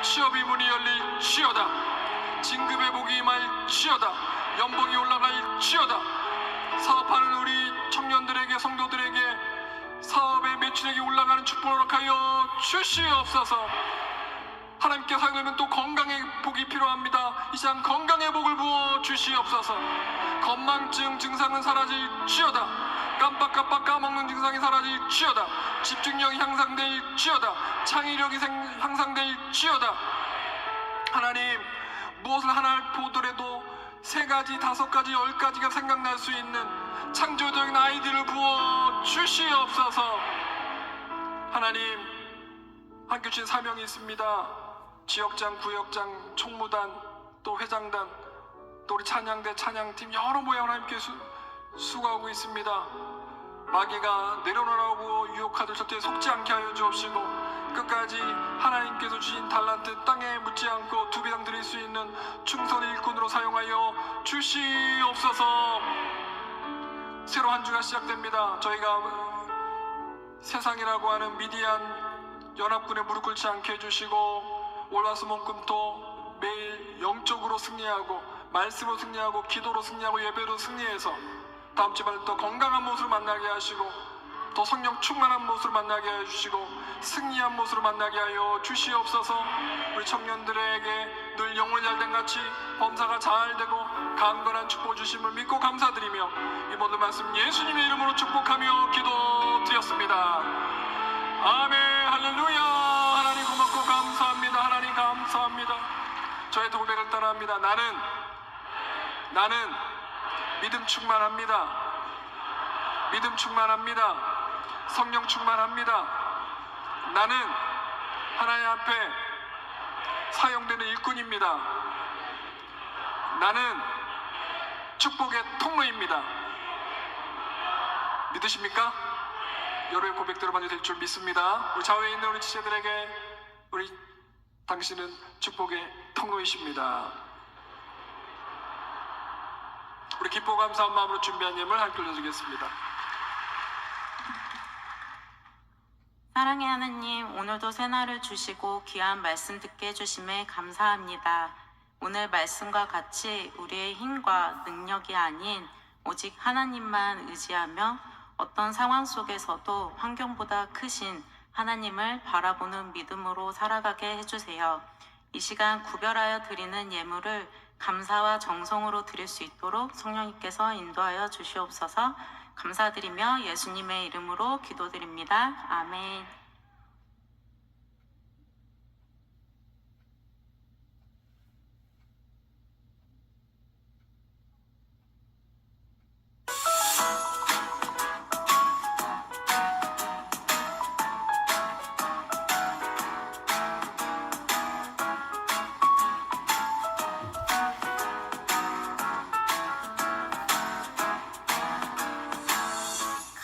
취업의 문이 열릴지어다. 진급의 복이 임할지어다. 연봉이 올라갈지어다. 사업하는 우리 청년들에게, 성도들에게 사업의 매출액이 올라가는 축복을 허락하여 주시옵소서. 하나님께 사용되면 또 건강의 복이 필요합니다. 이 시간 건강의 복을 부어 주시옵소서. 건망증 증상은 사라질지어다. 깜빡깜빡 까먹는 증상이 사라질지어다. 집중력이 향상될지어다. 창의력이 향상될지어다. 하나님, 무엇을 하나 보더라도 3가지, 5가지, 10가지가 생각날 수 있는 창조적인 아이디어를 부어 주시옵소서. 하나님, 함께 주신 사명이 있습니다. 지역장, 구역장, 총무단, 또 회장단, 또 우리 찬양대, 찬양팀 여러 모양 하나님께 수고하고 있습니다. 마귀가 내려놓으라고 유혹하듯 절대 속지 않게 하여 주옵시고, 끝까지 하나님께서 주신 달란트 땅에 묻지 않고 2배당 드릴 수 있는 충성의 일꾼으로 사용하여 주시옵소서. 새로 한 주가 시작됩니다. 저희가 세상이라고 하는 미디안 연합군에 무릎 꿇지 않게 해주시고, 월화수목금토 매일 영적으로 승리하고, 말씀으로 승리하고, 기도로 승리하고, 예배로 승리해서 다음 주말에 더 건강한 모습을 만나게 하시고, 더 성령 충만한 모습을 만나게 해주시고, 승리한 모습을 만나게 하여 주시옵소서. 우리 청년들에게 늘 영혼이 잘된 같이 범사가 잘 되고 강건한 축복 주심을 믿고 감사드리며, 이 모든 말씀 예수님의 이름으로 축복하며 기도드렸습니다. 아멘. 할렐루야. 하나님 고맙고 감사합니다. 하나님 감사합니다. 저의 고백을 따라합니다. 나는 믿음 충만합니다. 믿음 충만합니다. 성령 충만합니다. 나는 하나님 앞에 사용되는 일꾼입니다. 나는 축복의 통로입니다. 믿으십니까? 여러분의 고백대로 만져 될 줄 믿습니다. 우리 좌우에 있는 우리 지체들에게 당신은 축복의 통로이십니다. 우리 기뻐 감사한 마음으로 준비한 예물 함께 올려드리겠습니다. 사랑의 하나님, 오늘도 새날을 주시고 귀한 말씀 듣게 해주심에 감사합니다. 오늘 말씀과 같이 우리의 힘과 능력이 아닌 오직 하나님만 의지하며 어떤 상황 속에서도 환경보다 크신 하나님을 바라보는 믿음으로 살아가게 해주세요. 이 시간 구별하여 드리는 예물을 감사와 정성으로 드릴 수 있도록 성령님께서 인도하여 주시옵소서. 감사드리며 예수님의 이름으로 기도드립니다. 아멘.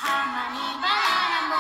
가만히 바라보아도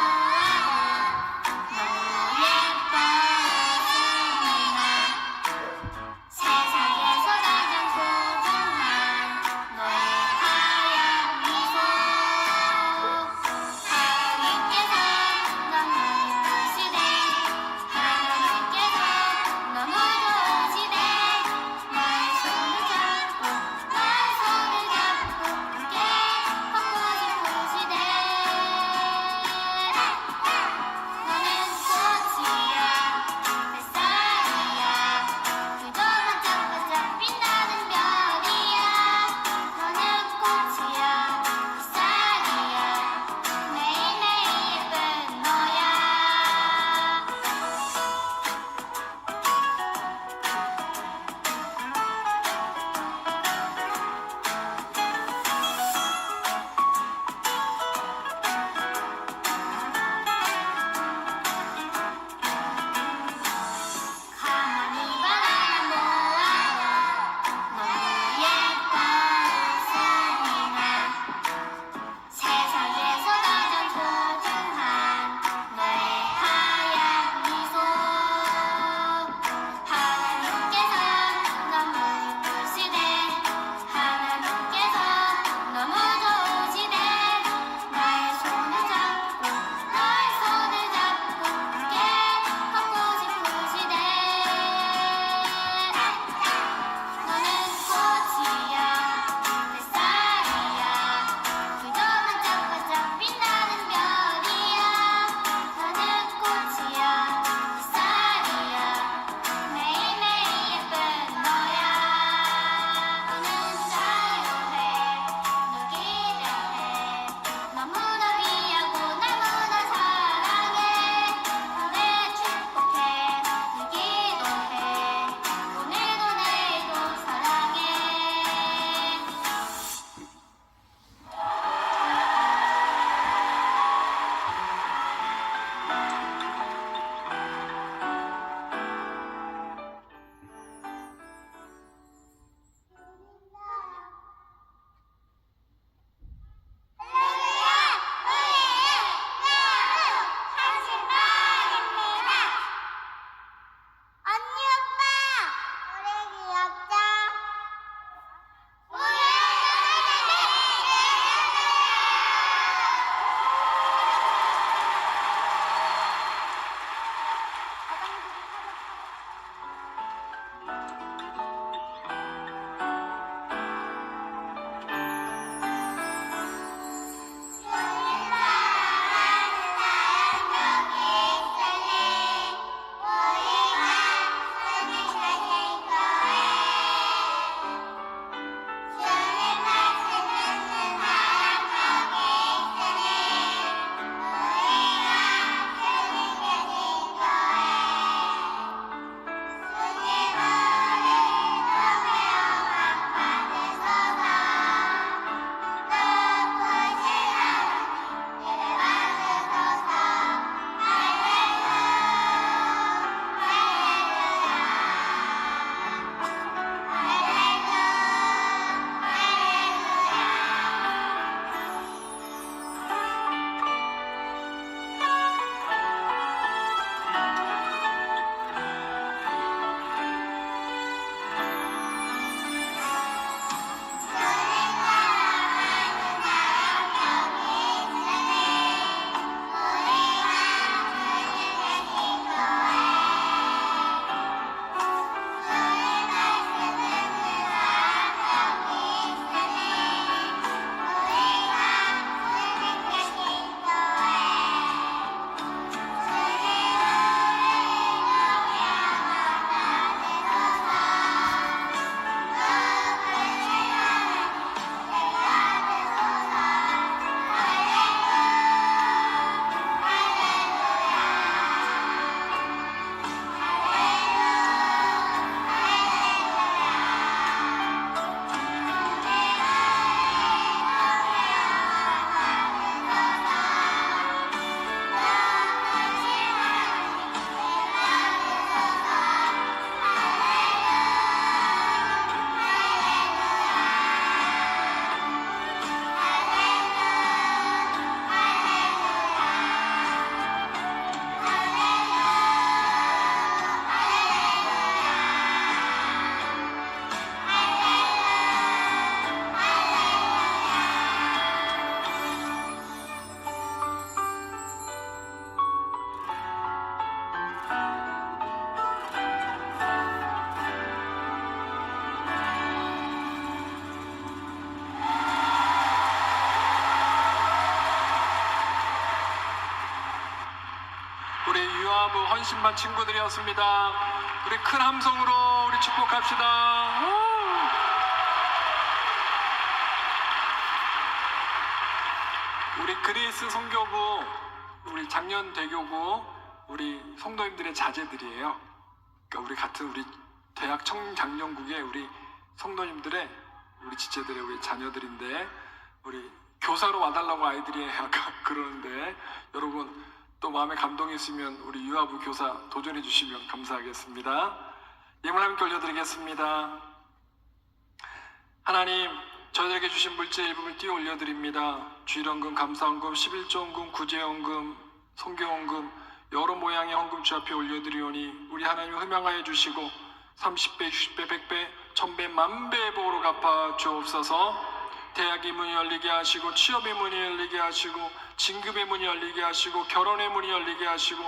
헌신반 친구들이었습니다. 우리 큰 함성으로 우리 축복합시다. 우리 그리스 성교부, 우리 작년 대교구 우리 성도님들의 자제들이에요. 그러니까 우리 같은 우리 대학 청장년국의 우리 성도님들의 우리 지체들의 우리 자녀들인데 우리 교사로 와달라고 아이들이 아까 그러는데 여러분 또 마음에 감동이 있으면 우리 유아부 교사 도전해 주시면 감사하겠습니다. 예물 함께 올려드리겠습니다. 하나님, 저희들에게 주신 물질 일부분을 띄워 올려드립니다. 주일헌금, 감사헌금, 11조헌금, 구제헌금, 성교헌금 여러 모양의 헌금 주 앞에 올려드리오니 우리 하나님 흠양하여 주시고 30배, 60배, 100배, 1000배, 만배의 복으로 갚아 주옵소서. 대학의 문이 열리게 하시고 취업의 문이 열리게 하시고 진급의 문이 열리게 하시고 결혼의 문이 열리게 하시고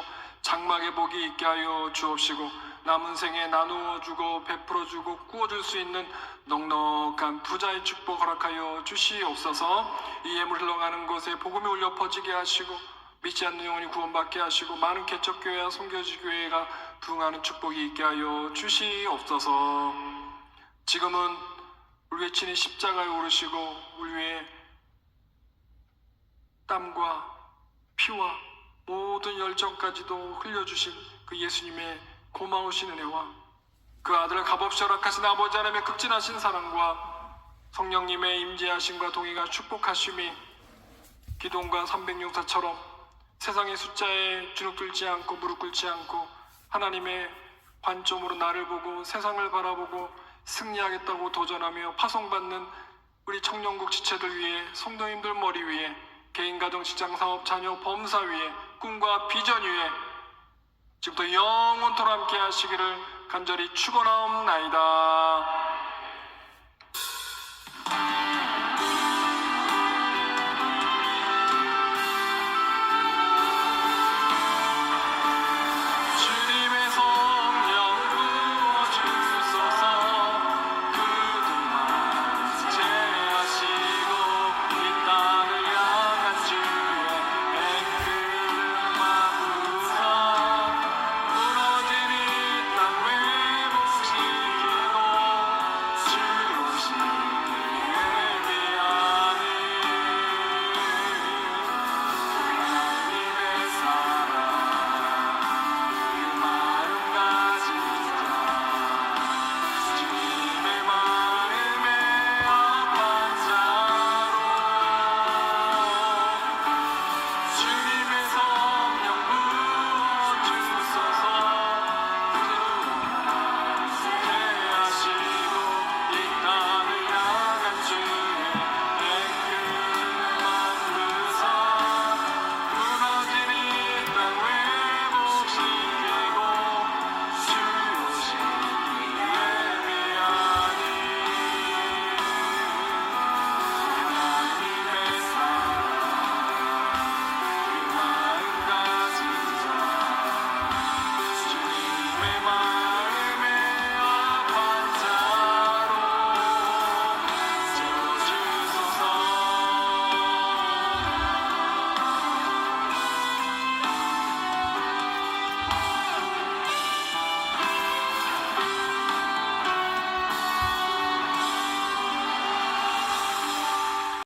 장막의 복이 있게 하여 주옵시고 남은 생에 나누어 주고 베풀어 주고 꾸어줄 수 있는 넉넉한 부자의 축복 허락하여 주시옵소서. 이 예물 흘러가는 곳에 복음이 울려 퍼지게 하시고 믿지 않는 영혼이 구원받게 하시고 많은 개척교회와 선교지교회가 부흥하는 축복이 있게 하여 주시옵소서. 지금은 우리 위에 친히 십자가에 오르시고 우리 위에 땀과 피와 모든 열정까지도 흘려주신 그 예수님의 고마우신 은혜와 그 아들을 값없이 허락하신 아버지 하나님의 극진하신 사랑과 성령님의 임재하심과 동의가 축복하심이 기도원과 300용사처럼 세상의 숫자에 주눅들지 않고 무릎 꿇지 않고 하나님의 관점으로 나를 보고 세상을 바라보고 승리하겠다고 도전하며 파송받는 우리 청년국 지체들 위해 성도님들 머리 위에 개인 가정 직장 사업 자녀 범사 위에 꿈과 비전 위에 지금부터 영원토록 함께 하시기를 간절히 축원하옵나이다.